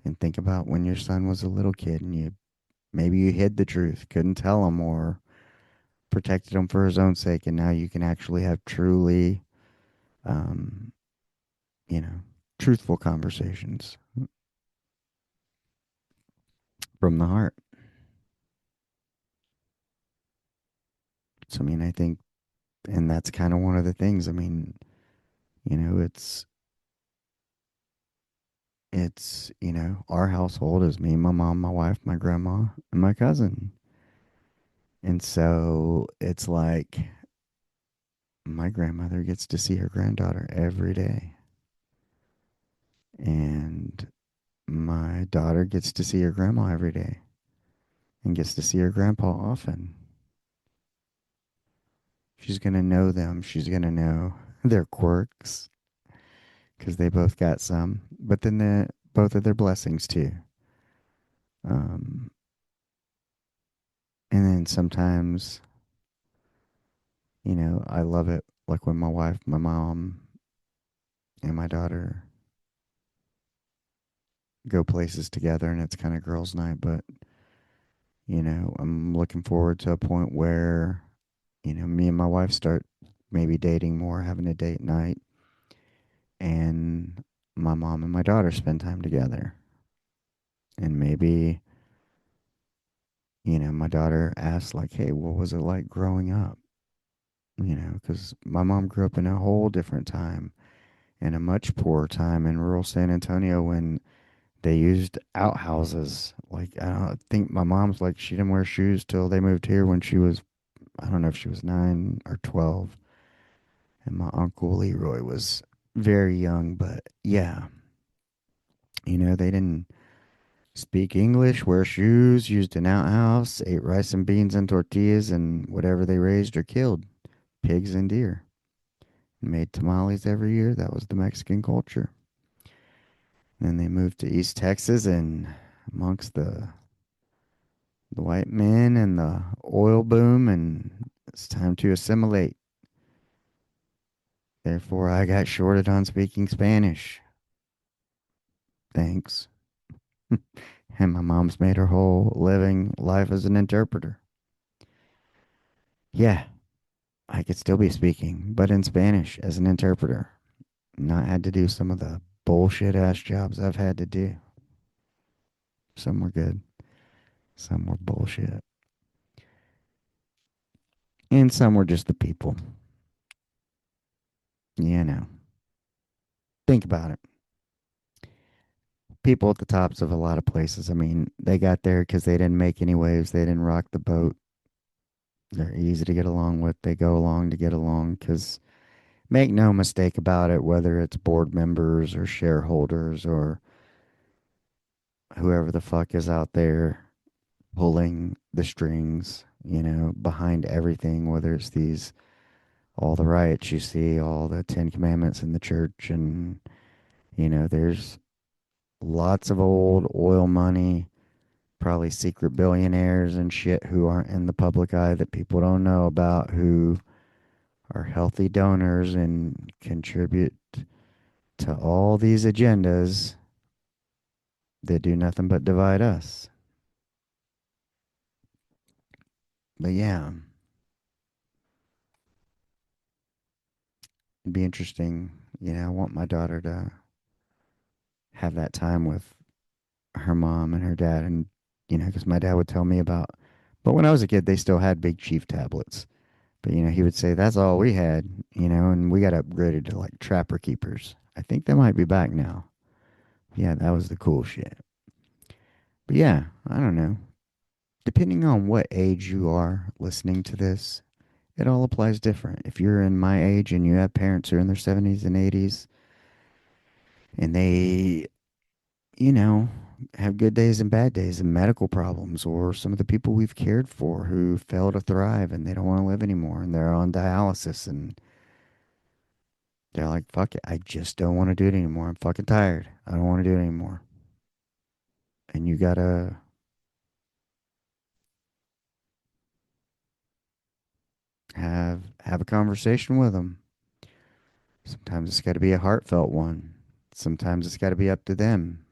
And think about when your son was a little kid and maybe you hid the truth, couldn't tell him, or protected him for his own sake. And now you can actually have truly, um, you know, truthful conversations from the heart. So, I mean, I think, and that's kind of one of the things. I mean, it's our household is me, my mom, my wife, my grandma, and my cousin. And so it's like my grandmother gets to see her granddaughter every day. And my daughter gets to see her grandma every day and gets to see her grandpa often. She's going to know them. She's going to know their quirks because they both got some, but then both of their blessings too. Um, and then sometimes, I love it like when my wife, my mom, and my daughter go places together and it's kind of girls' night, but I'm looking forward to a point where, me and my wife start maybe dating more, having a date night, and my mom and my daughter spend time together. And maybe, my daughter asks, like, hey, what was it like growing up? Because my mom grew up in a whole different time, in a much poorer time in rural San Antonio when they used outhouses. Like, I don't think my mom's like, she didn't wear shoes till they moved here when she was, I don't know if she was 9 or 12. And my uncle Leroy was very young, but yeah, they didn't speak English, wear shoes, used an outhouse, ate rice and beans and tortillas and whatever they raised or killed, pigs and deer. Made tamales every year. That was the Mexican culture. Then they moved to East Texas, and amongst the white men and the oil boom, and it's time to assimilate. Therefore, I got shorted on speaking Spanish. Thanks. And my mom's made her whole living life as an interpreter. Yeah, I could still be speaking, but in Spanish as an interpreter. Not had to do some of the bullshit ass jobs I've had to do. Some were good, some were bullshit, and some were just the people. Think about it. People at the tops of a lot of places. I mean, they got there because they didn't make any waves. They didn't rock the boat. They're easy to get along with. They go along to get along because make no mistake about it, whether it's board members or shareholders or whoever the fuck is out there pulling the strings, behind everything, whether it's these all the riots you see, all the Ten Commandments in the church, and there's lots of old oil money, probably secret billionaires and shit who aren't in the public eye that people don't know about, who are healthy donors and contribute to all these agendas that do nothing but divide us. But yeah, it'd be interesting. I want my daughter to have that time with her mom and her dad, and because my dad would tell me about. But when I was a kid, they still had Big Chief tablets. But he would say that's all we had, and we got upgraded to like Trapper Keepers. I think they might be back now. Yeah, that was the cool shit. But yeah, I don't know. Depending on what age you are listening to this, it all applies different. If you're in my age and you have parents who are in their 70s and 80s and they, you know, have good days and bad days and medical problems, or some of the people we've cared for who fail to thrive and they don't want to live anymore and they're on dialysis and they're like, fuck it, I just don't want to do it anymore. I'm fucking tired. I don't want to do it anymore. And you gotta have a conversation with them. Sometimes it's got to be a heartfelt one. Sometimes it's got to be up to them.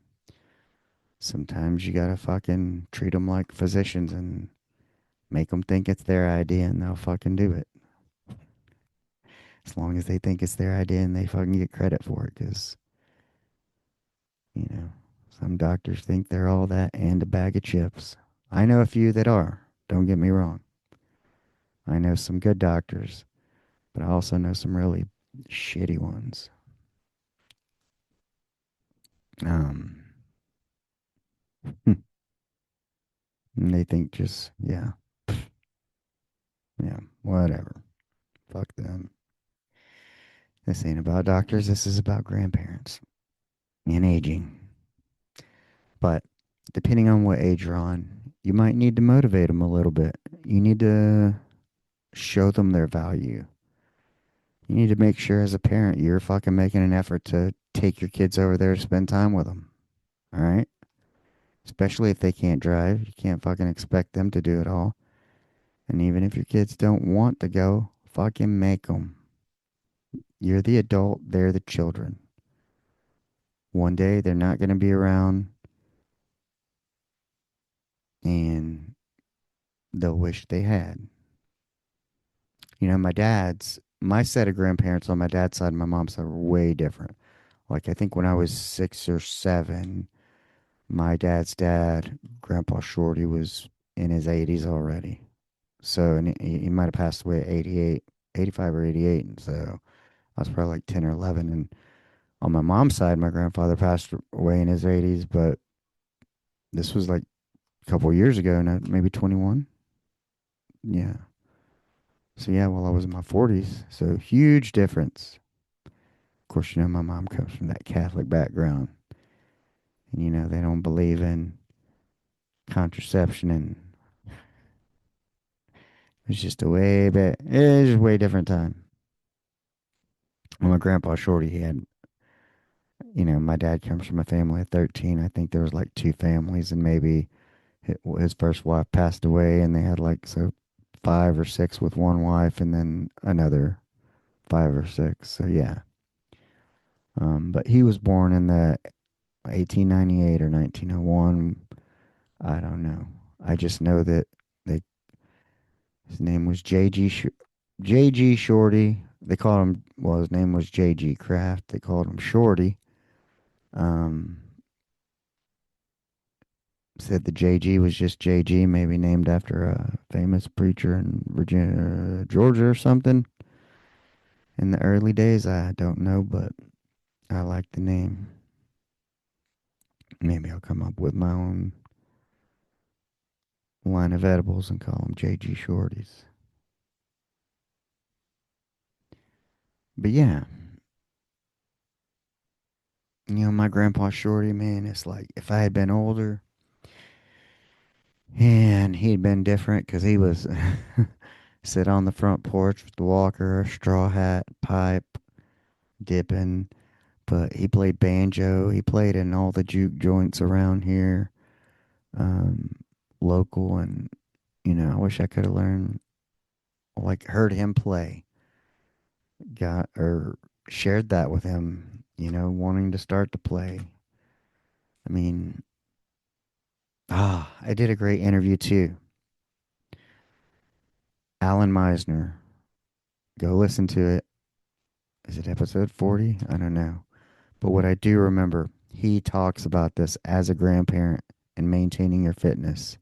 Sometimes you gotta fucking treat them like physicians and make them think it's their idea and they'll fucking do it. As long as they think it's their idea and they fucking get credit for it. Because, you know, some doctors think they're all that and a bag of chips. I know a few that are. Don't get me wrong. I know some good doctors, but I also know some really shitty ones. Um, and they think just, yeah, yeah, whatever. Fuck them. This ain't about doctors. This is about grandparents and aging. But depending on what age you're on, you might need to motivate them a little bit. You need to show them their value. You need to make sure as a parent you're fucking making an effort to take your kids over there to spend time with them. All right? Especially if they can't drive. You can't fucking expect them to do it all. And even if your kids don't want to go, fucking make them. You're the adult, they're the children. One day they're not going to be around and they'll wish they had. My set of grandparents on my dad's side and my mom's side were way different. Like, I think when I was 6 or 7, my dad's dad, Grandpa Shorty, was in his 80s already. So, and he might have passed away at 88, 85 or 88. And so I was probably like 10 or 11. And on my mom's side, my grandfather passed away in his 80s, but this was like a couple years ago, now, maybe 21. Yeah. So, yeah, well, I was in my 40s. So, huge difference. Of course, my mom comes from that Catholic background. And, they don't believe in contraception. And it's just it's a way different time. Well, my grandpa Shorty, he had, my dad comes from a family of 13. I think there was like two families, and maybe his first wife passed away, and they had like, so 5 or 6 with one wife, and then another 5 or 6. So, yeah. But he was born in the 1898 or 1901. I don't know. I just know that they his name was J.G. Shorty. They called him, well, his name was J.G. Kraft. They called him Shorty. Um, Said the J.G. was just J.G., maybe named after a famous preacher in Virginia, Georgia or something. In the early days, I don't know, but I like the name. Maybe I'll come up with my own line of edibles and call them J.G. Shorties. But yeah, my grandpa Shorty, man, it's like if I had been older and he'd been different because he was sit on the front porch with the walker, straw hat, pipe, dipping. But he played banjo. He played in all the juke joints around here, um, local. And, I wish I could have learned, like, heard him play, got, or shared that with him, wanting to start to play. I mean, I did a great interview too. Alan Meisner. Go listen to it. Is it episode 40? I don't know. But what I do remember, he talks about this as a grandparent and maintaining your fitness.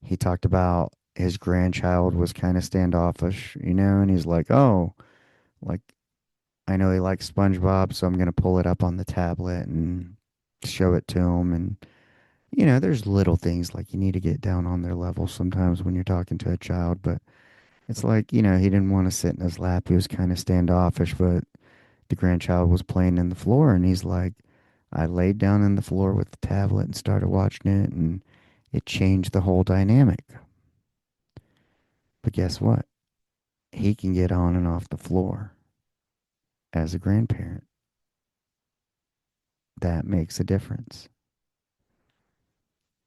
He talked about his grandchild was kind of standoffish, and he's like, oh, like, I know he likes SpongeBob, so I'm going to pull it up on the tablet and show it to him. And, there's little things like you need to get down on their level sometimes when you're talking to a child, but it's like, he didn't want to sit in his lap. He was kind of standoffish, but the grandchild was playing in the floor, and he's like, I laid down in the floor with the tablet and started watching it, and it changed the whole dynamic. But guess what? He can get on and off the floor as a grandparent. That makes a difference.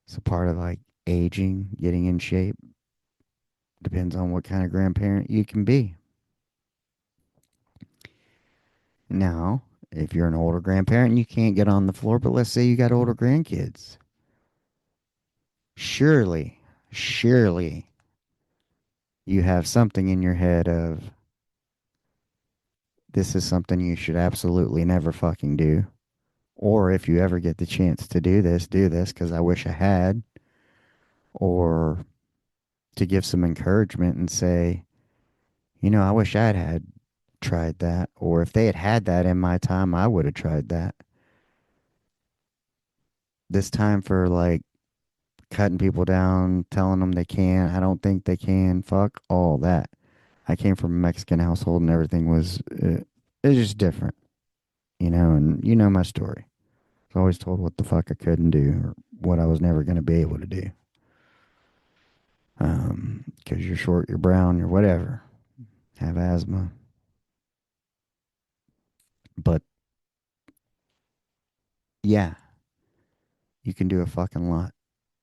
So part of like aging, getting in shape, depends on what kind of grandparent you can be. Now, if you're an older grandparent, you can't get on the floor, but let's say you got older grandkids. Surely, you have something in your head of this is something you should absolutely never fucking do. Or if you ever get the chance to do this because I wish I had. Or to give some encouragement and say, I wish I'd had tried that. Or if they had had that in my time, I would have tried that. This time for like cutting people down, telling them they can't, I don't think they can, fuck all that. I came from a Mexican household and everything was just different, and you know my story. I was always told what the fuck I couldn't do or what I was never going to be able to do. Because you're short, you're brown, you're whatever, have asthma. But yeah, you can do a fucking lot.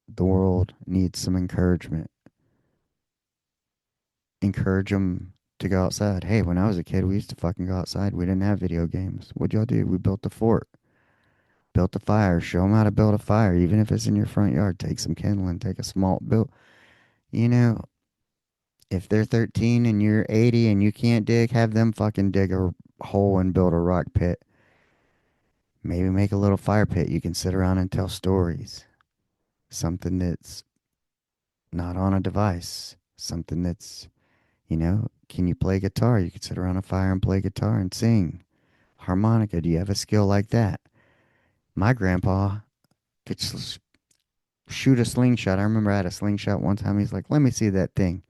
The world needs some encouragement. Encourage them to go outside. Hey, when I was a kid, we used to fucking go outside. We didn't have video games. What'd y'all do? We built a fort, built a fire. Show them how to build a fire, even if it's in your front yard. Take some kindling, take a small build. You know, if they're 13 and you're 80 and you can't dig, have them fucking dig a hole and build a rock pit. Maybe make a little fire pit you can sit around and tell stories. Something that's not on a device. Something that's, can you play guitar? You could sit around a fire and play guitar and sing. Harmonica, do you have a skill like that? My grandpa could shoot a slingshot. I remember I had a slingshot one time. He's like, let me see that thing.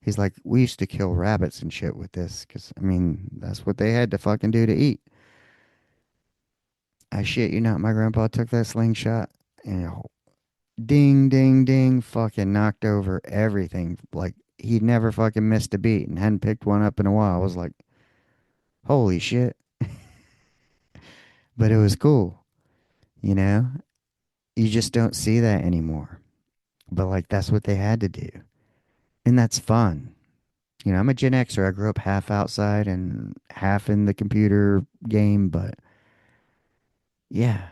He's like, we used to kill rabbits and shit with this because, I mean, that's what they had to fucking do to eat. I shit you not, my grandpa took that slingshot and ding, ding, ding, fucking knocked over everything. Like, he'd never fucking missed a beat and hadn't picked one up in a while. I was like, holy shit. But it was cool, you know? You just don't see that anymore. But, like, that's what they had to do. And that's fun. I'm a Gen Xer. I grew up half outside and half in the computer game, but yeah,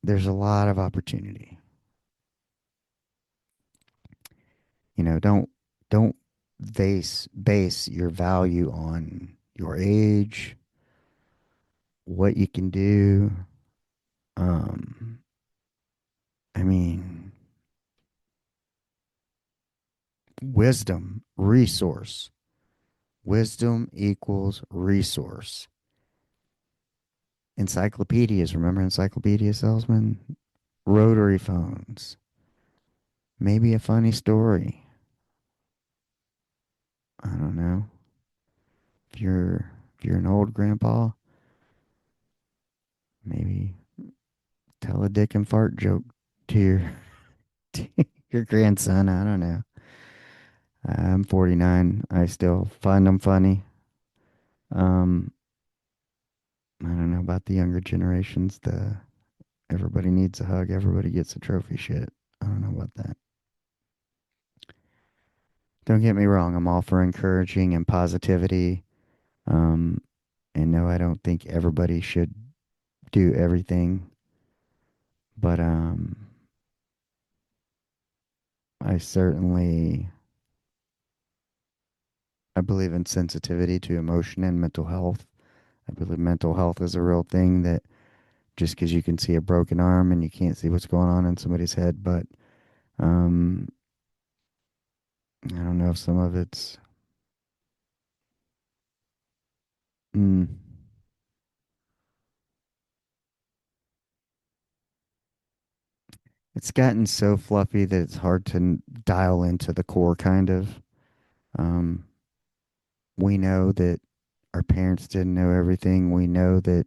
there's a lot of opportunity. Don't base your value on your age, what you can do. Um, I mean, wisdom, resource. Wisdom equals resource. Encyclopedias, remember encyclopedia salesman? Rotary phones. Maybe a funny story. I don't know. If you're an old grandpa, maybe tell a dick and fart joke to your to your grandson. I don't know. I'm 49. I still find them funny. Um, I don't know about the younger generations. The everybody needs a hug, everybody gets a trophy shit. I don't know about that. Don't get me wrong. I'm all for encouraging and positivity. Um, and no, I don't think everybody should do everything. But I certainly I believe in sensitivity to emotion and mental health. I believe mental health is a real thing that just because you can see a broken arm and you can't see what's going on in somebody's head, but um, I don't know if some of mm, it's gotten so fluffy that it's hard to dial into the core. Kind of, um, we know that our parents didn't know everything. We know that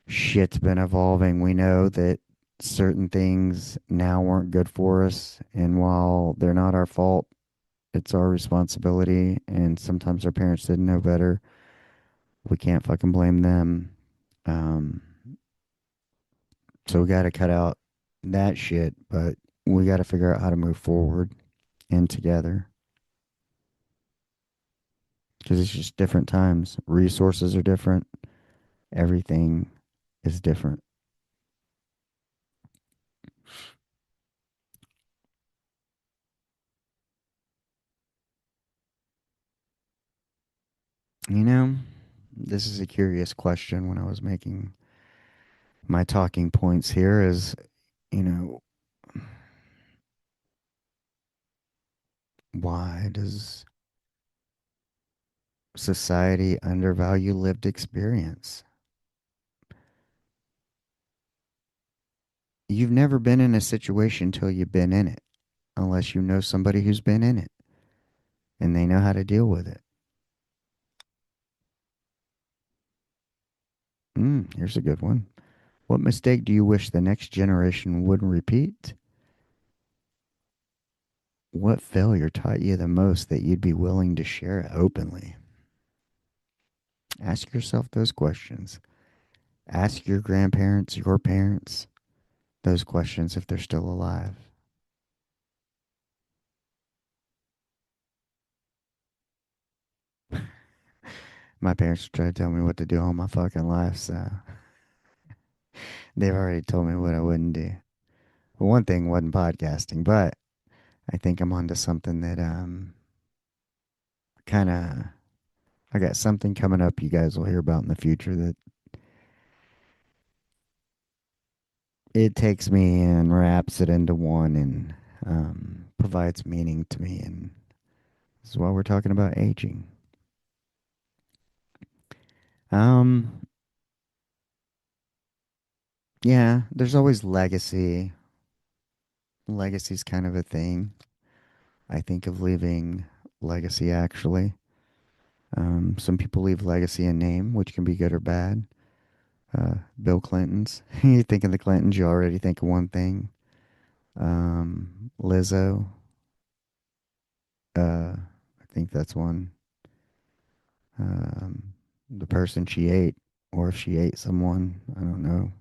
shit's been evolving. We know that certain things now weren't good for us, and while they're not our fault, it's our responsibility. And sometimes our parents didn't know better. We can't fucking blame them. Um, so we got to cut out that shit, but we got to figure out how to move forward and together because it's just different times. Resources are different. Everything is different. You know, this is a curious question when I was making my talking points here is, you know, why does society undervalue lived experience? You've never been in a situation till you've been in it, unless you know somebody who's been in it and they know how to deal with it. Here's a good one. What mistake do you wish the next generation wouldn't repeat? What failure taught you the most that you'd be willing to share openly? Ask yourself those questions. Ask your grandparents, your parents, those questions if they're still alive. My parents try to tell me what to do all my fucking life, so they've already told me what I wouldn't do. Well, one thing wasn't podcasting, but I think I'm onto something that kind of I got something coming up you guys will hear about in the future that it takes me and wraps it into one and provides meaning to me. And this is why we're talking about aging. Um, yeah, there's always legacy. Legacy's kind of a thing. I think of leaving legacy actually. Some people leave legacy in name, which can be good or bad. Bill Clinton's. You think of the Clintons, you already think of one thing. Lizzo. I think that's one. Um, the person she ate, or if she ate someone. I don't know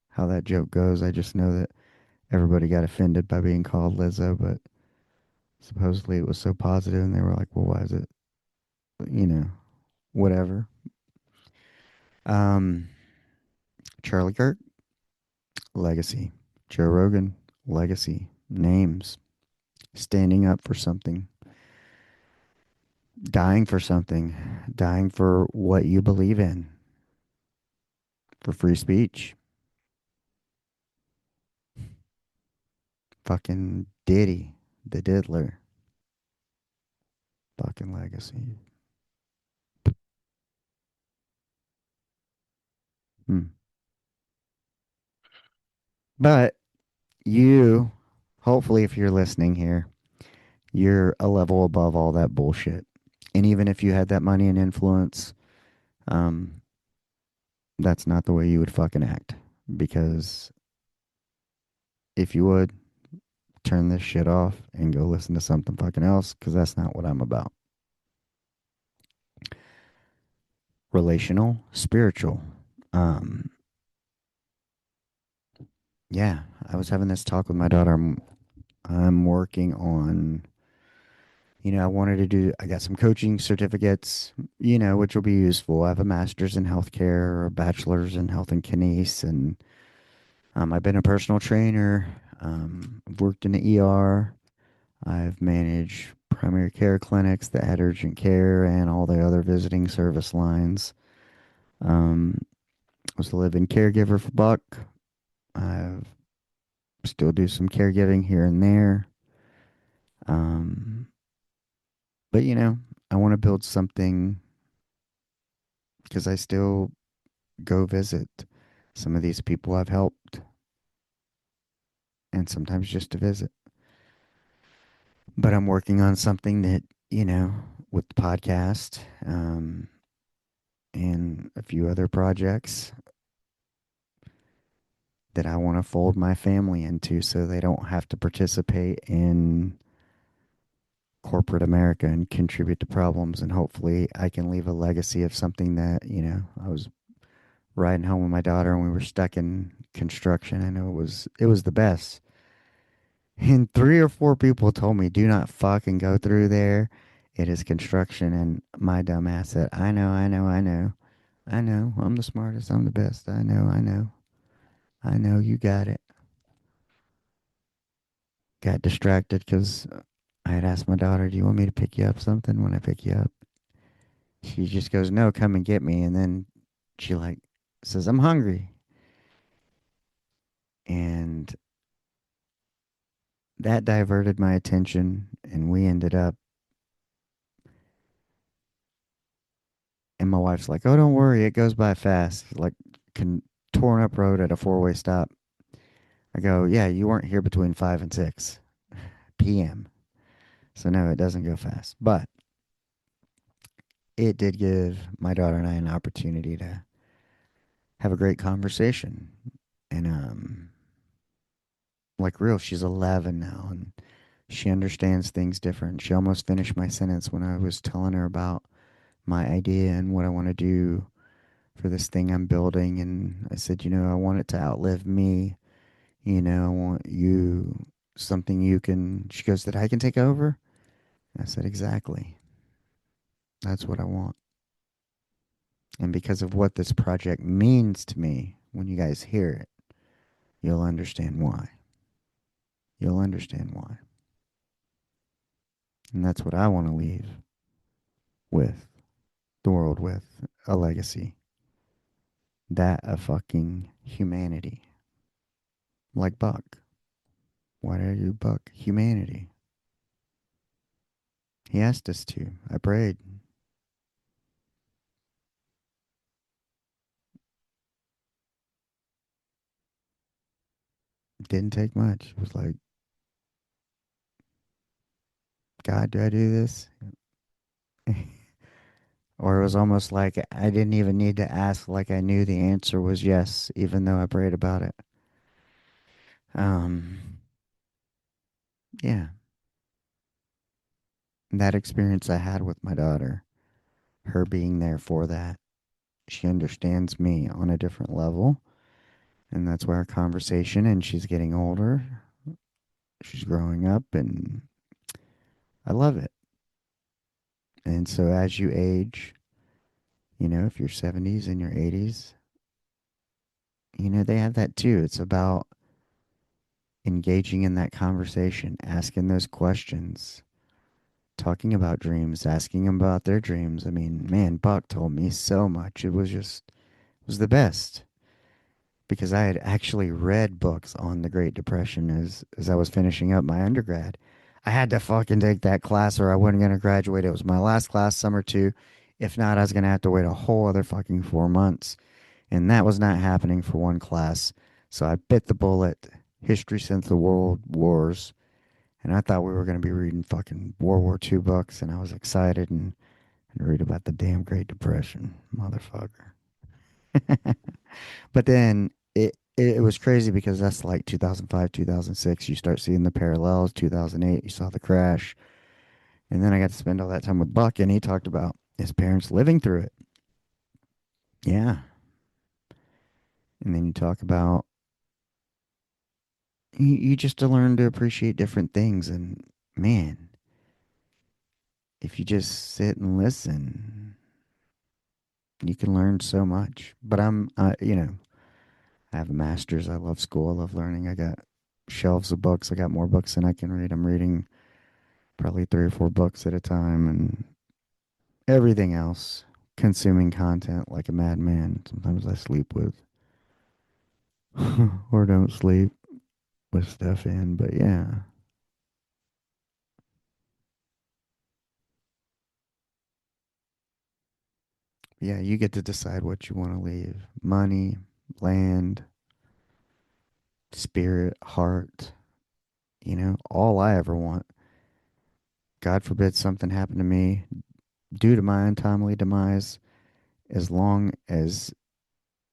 how that joke goes. I just know that everybody got offended by being called Lizzo, but supposedly it was so positive, and they were like, "Well, why is it? You know, whatever." Um, Charlie Kirk, legacy. Joe Rogan, legacy. Names. Standing up for something. Dying for something. Dying for what you believe in. For free speech. Fucking Diddy, the diddler. Fucking legacy. Hmm. But you, hopefully, if you're listening here, you're a level above all that bullshit. And even if you had that money and influence, um, that's not the way you would fucking act. Because if you would, turn this shit off and go listen to something fucking else because that's not what I'm about. Relational, spiritual. Um, yeah, I was having this talk with my daughter. I'm working on, I wanted to do, I got some coaching certificates, which will be useful. I have a master's in healthcare, a bachelor's in health and kinese, and I've been a personal trainer. I've worked in the ER. I've managed primary care clinics that had urgent care and all the other visiting service lines. Um, I was a live-in caregiver for Buck. I still do some caregiving here and there. Um, but I want to build something because I still go visit some of these people I've helped, and sometimes just to visit. But I'm working on something that, with the podcast, and a few other projects that I want to fold my family into so they don't have to participate in corporate America and contribute to problems. And hopefully I can leave a legacy of something that, I was riding home with my daughter and we were stuck in construction. I know it was the best. And three or four people told me, do not fucking go through there. It is construction. And my dumb ass said, I know, I know, I know. I know. I'm the smartest. I'm the best. I know, I know. I know you got it. Got distracted because I had asked my daughter, do you want me to pick you up something when I pick you up? She just goes, no, come and get me. And then she like says, I'm hungry. And that diverted my attention. And we ended up, and my wife's like, oh, don't worry. It goes by fast. Like, con- torn up road at a four-way stop. I go, yeah, you weren't here between 5 and 6 p.m. So no, it doesn't go fast. But it did give my daughter and I an opportunity to have a great conversation. And like real, she's 11 now and she understands things different. She almost finished my sentence when I was telling her about my idea and what I want to do for this thing I'm building. And I said, I want it to outlive me. I want you something you can. She goes, that I can take over? I said, exactly. That's what I want. And because of what this project means to me, when you guys hear it, you'll understand why. You'll understand why. And that's what I want to leave with the world with a legacy. That of fucking humanity. Like Buck. Why did you Buck humanity? He asked us to. I prayed. It didn't take much. It was like, God, do I do this? Or it was almost like I didn't even need to ask, like I knew the answer was yes, even though I prayed about it. Um, yeah. That experience I had with my daughter, her being there for that, she understands me on a different level. And that's where our conversation, and she's getting older. She's growing up, and I love it. And so as you age, if you're 70s and your 80s, they have that too. It's about engaging in that conversation, asking those questions, talking about dreams, asking them about their dreams. I mean, man, Buck told me so much. It was the best because I had actually read books on the Great Depression as I was finishing up my undergrad. I had to fucking take that class or I wasn't going to graduate. It was my last class, summer two. If not, I was going to have to wait a whole other fucking 4 months. And that was not happening for one class. So I bit the bullet. History since the World Wars. And I thought we were going to be reading fucking World War II books. And I was excited and read about the damn Great Depression. Motherfucker. But then it was crazy because that's like 2005, 2006. You start seeing the parallels. 2008, you saw the crash. And then I got to spend all that time with Buck, and he talked about his parents living through it. Yeah. And then you talk about you just to learn to appreciate different things. And man, if you just sit and listen, you can learn so much. But I have a master's. I love school. I love learning. I got shelves of books. I got more books than I can read. I'm reading probably three or four books at a time, and everything else, consuming content like a madman. Sometimes I sleep with, or don't sleep with stuff in. But yeah, yeah, you get to decide what you want to leave: money, land, spirit, heart. All I ever want. God forbid something happened to me due to my untimely demise. As long as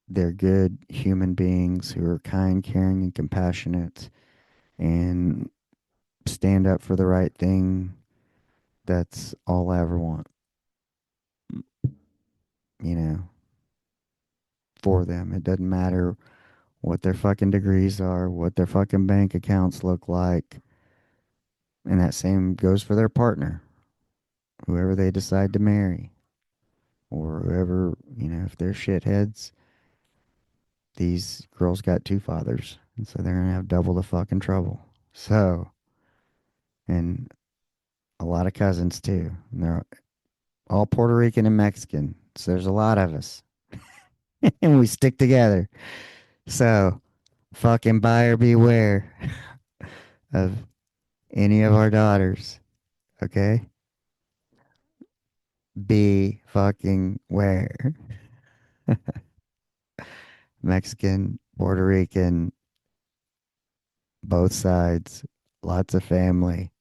they're good human beings who are kind, caring, and compassionate and stand up for the right thing, that's all I ever want, you know, for them. It doesn't matter what their fucking degrees are, what their fucking bank accounts look like. And that same goes for their partner, whoever they decide to marry, or whoever, if they're shitheads, these girls got two fathers. And so they're going to have double the fucking trouble. So, and a lot of cousins too. And they're all Puerto Rican and Mexican. So there's a lot of us. And we stick together. So fucking buyer beware of any of our daughters. Okay? Be fucking where. Mexican, Puerto Rican, both sides, lots of family.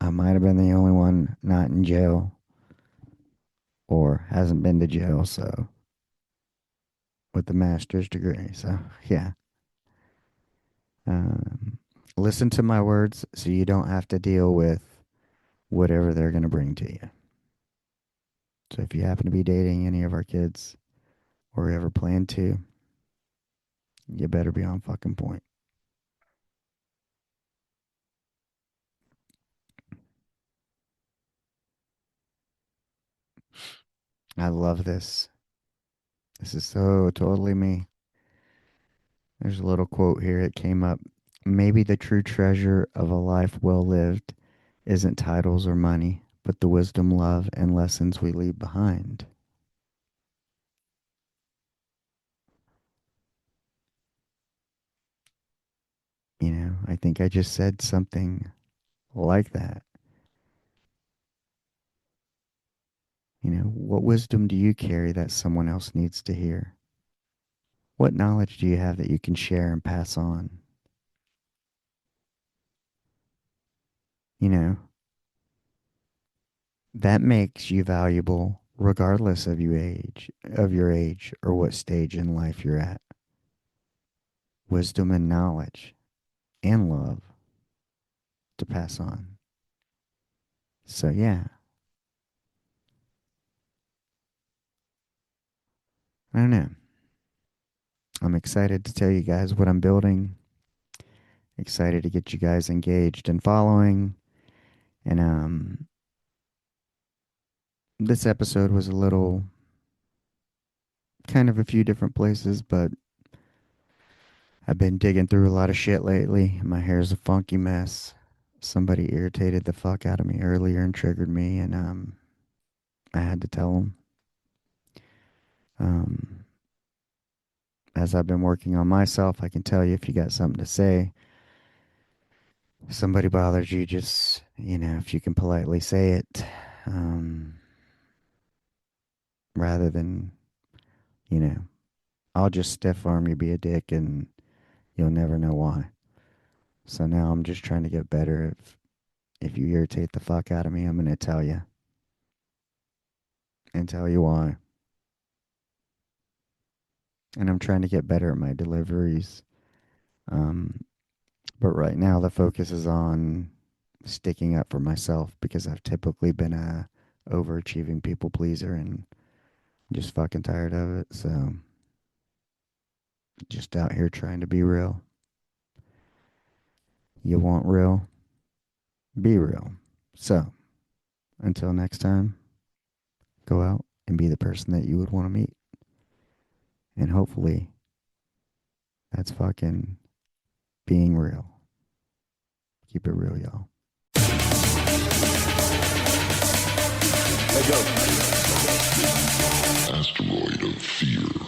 I might have been the only one not in jail or hasn't been to jail, so with the master's degree. So yeah. Um, Listen to my words so you don't have to deal with whatever they're going to bring to you. So if you happen to be dating any of our kids or ever plan to, you better be on fucking point. I love this. This is so totally me. There's a little quote here. It came up. Maybe the true treasure of a life well lived isn't titles or money, but the wisdom, love, and lessons we leave behind. I think I just said something like that. What wisdom do you carry that someone else needs to hear? What knowledge do you have that you can share and pass on? You know, that makes you valuable regardless of your age or what stage in life you're at. Wisdom and knowledge and love to pass on. So yeah, I don't know. I'm excited to tell you guys what I'm building. Excited to get you guys engaged and following. And this episode was a little kind of a few different places, but I've been digging through a lot of shit lately. My hair's a funky mess. Somebody irritated the fuck out of me earlier and triggered me, and I had to tell them. Um, as I've been working on myself, I can tell you if you got something to say, somebody bothers you, just if you can politely say it, um, rather than you know, I'll just stiff arm you, be a dick, and you'll never know why. So now I'm just trying to get better. If you irritate the fuck out of me, I'm gonna tell you and tell you why. and I'm trying to get better at my deliveries. Um, but right now the focus is on sticking up for myself because I've typically been a overachieving people pleaser and just fucking tired of it. So just out here trying to be real. You want real? Be real. So until next time, go out and be the person that you would want to meet. And hopefully that's fucking being real. Keep it real, y'all. Let go. Asteroid of fear.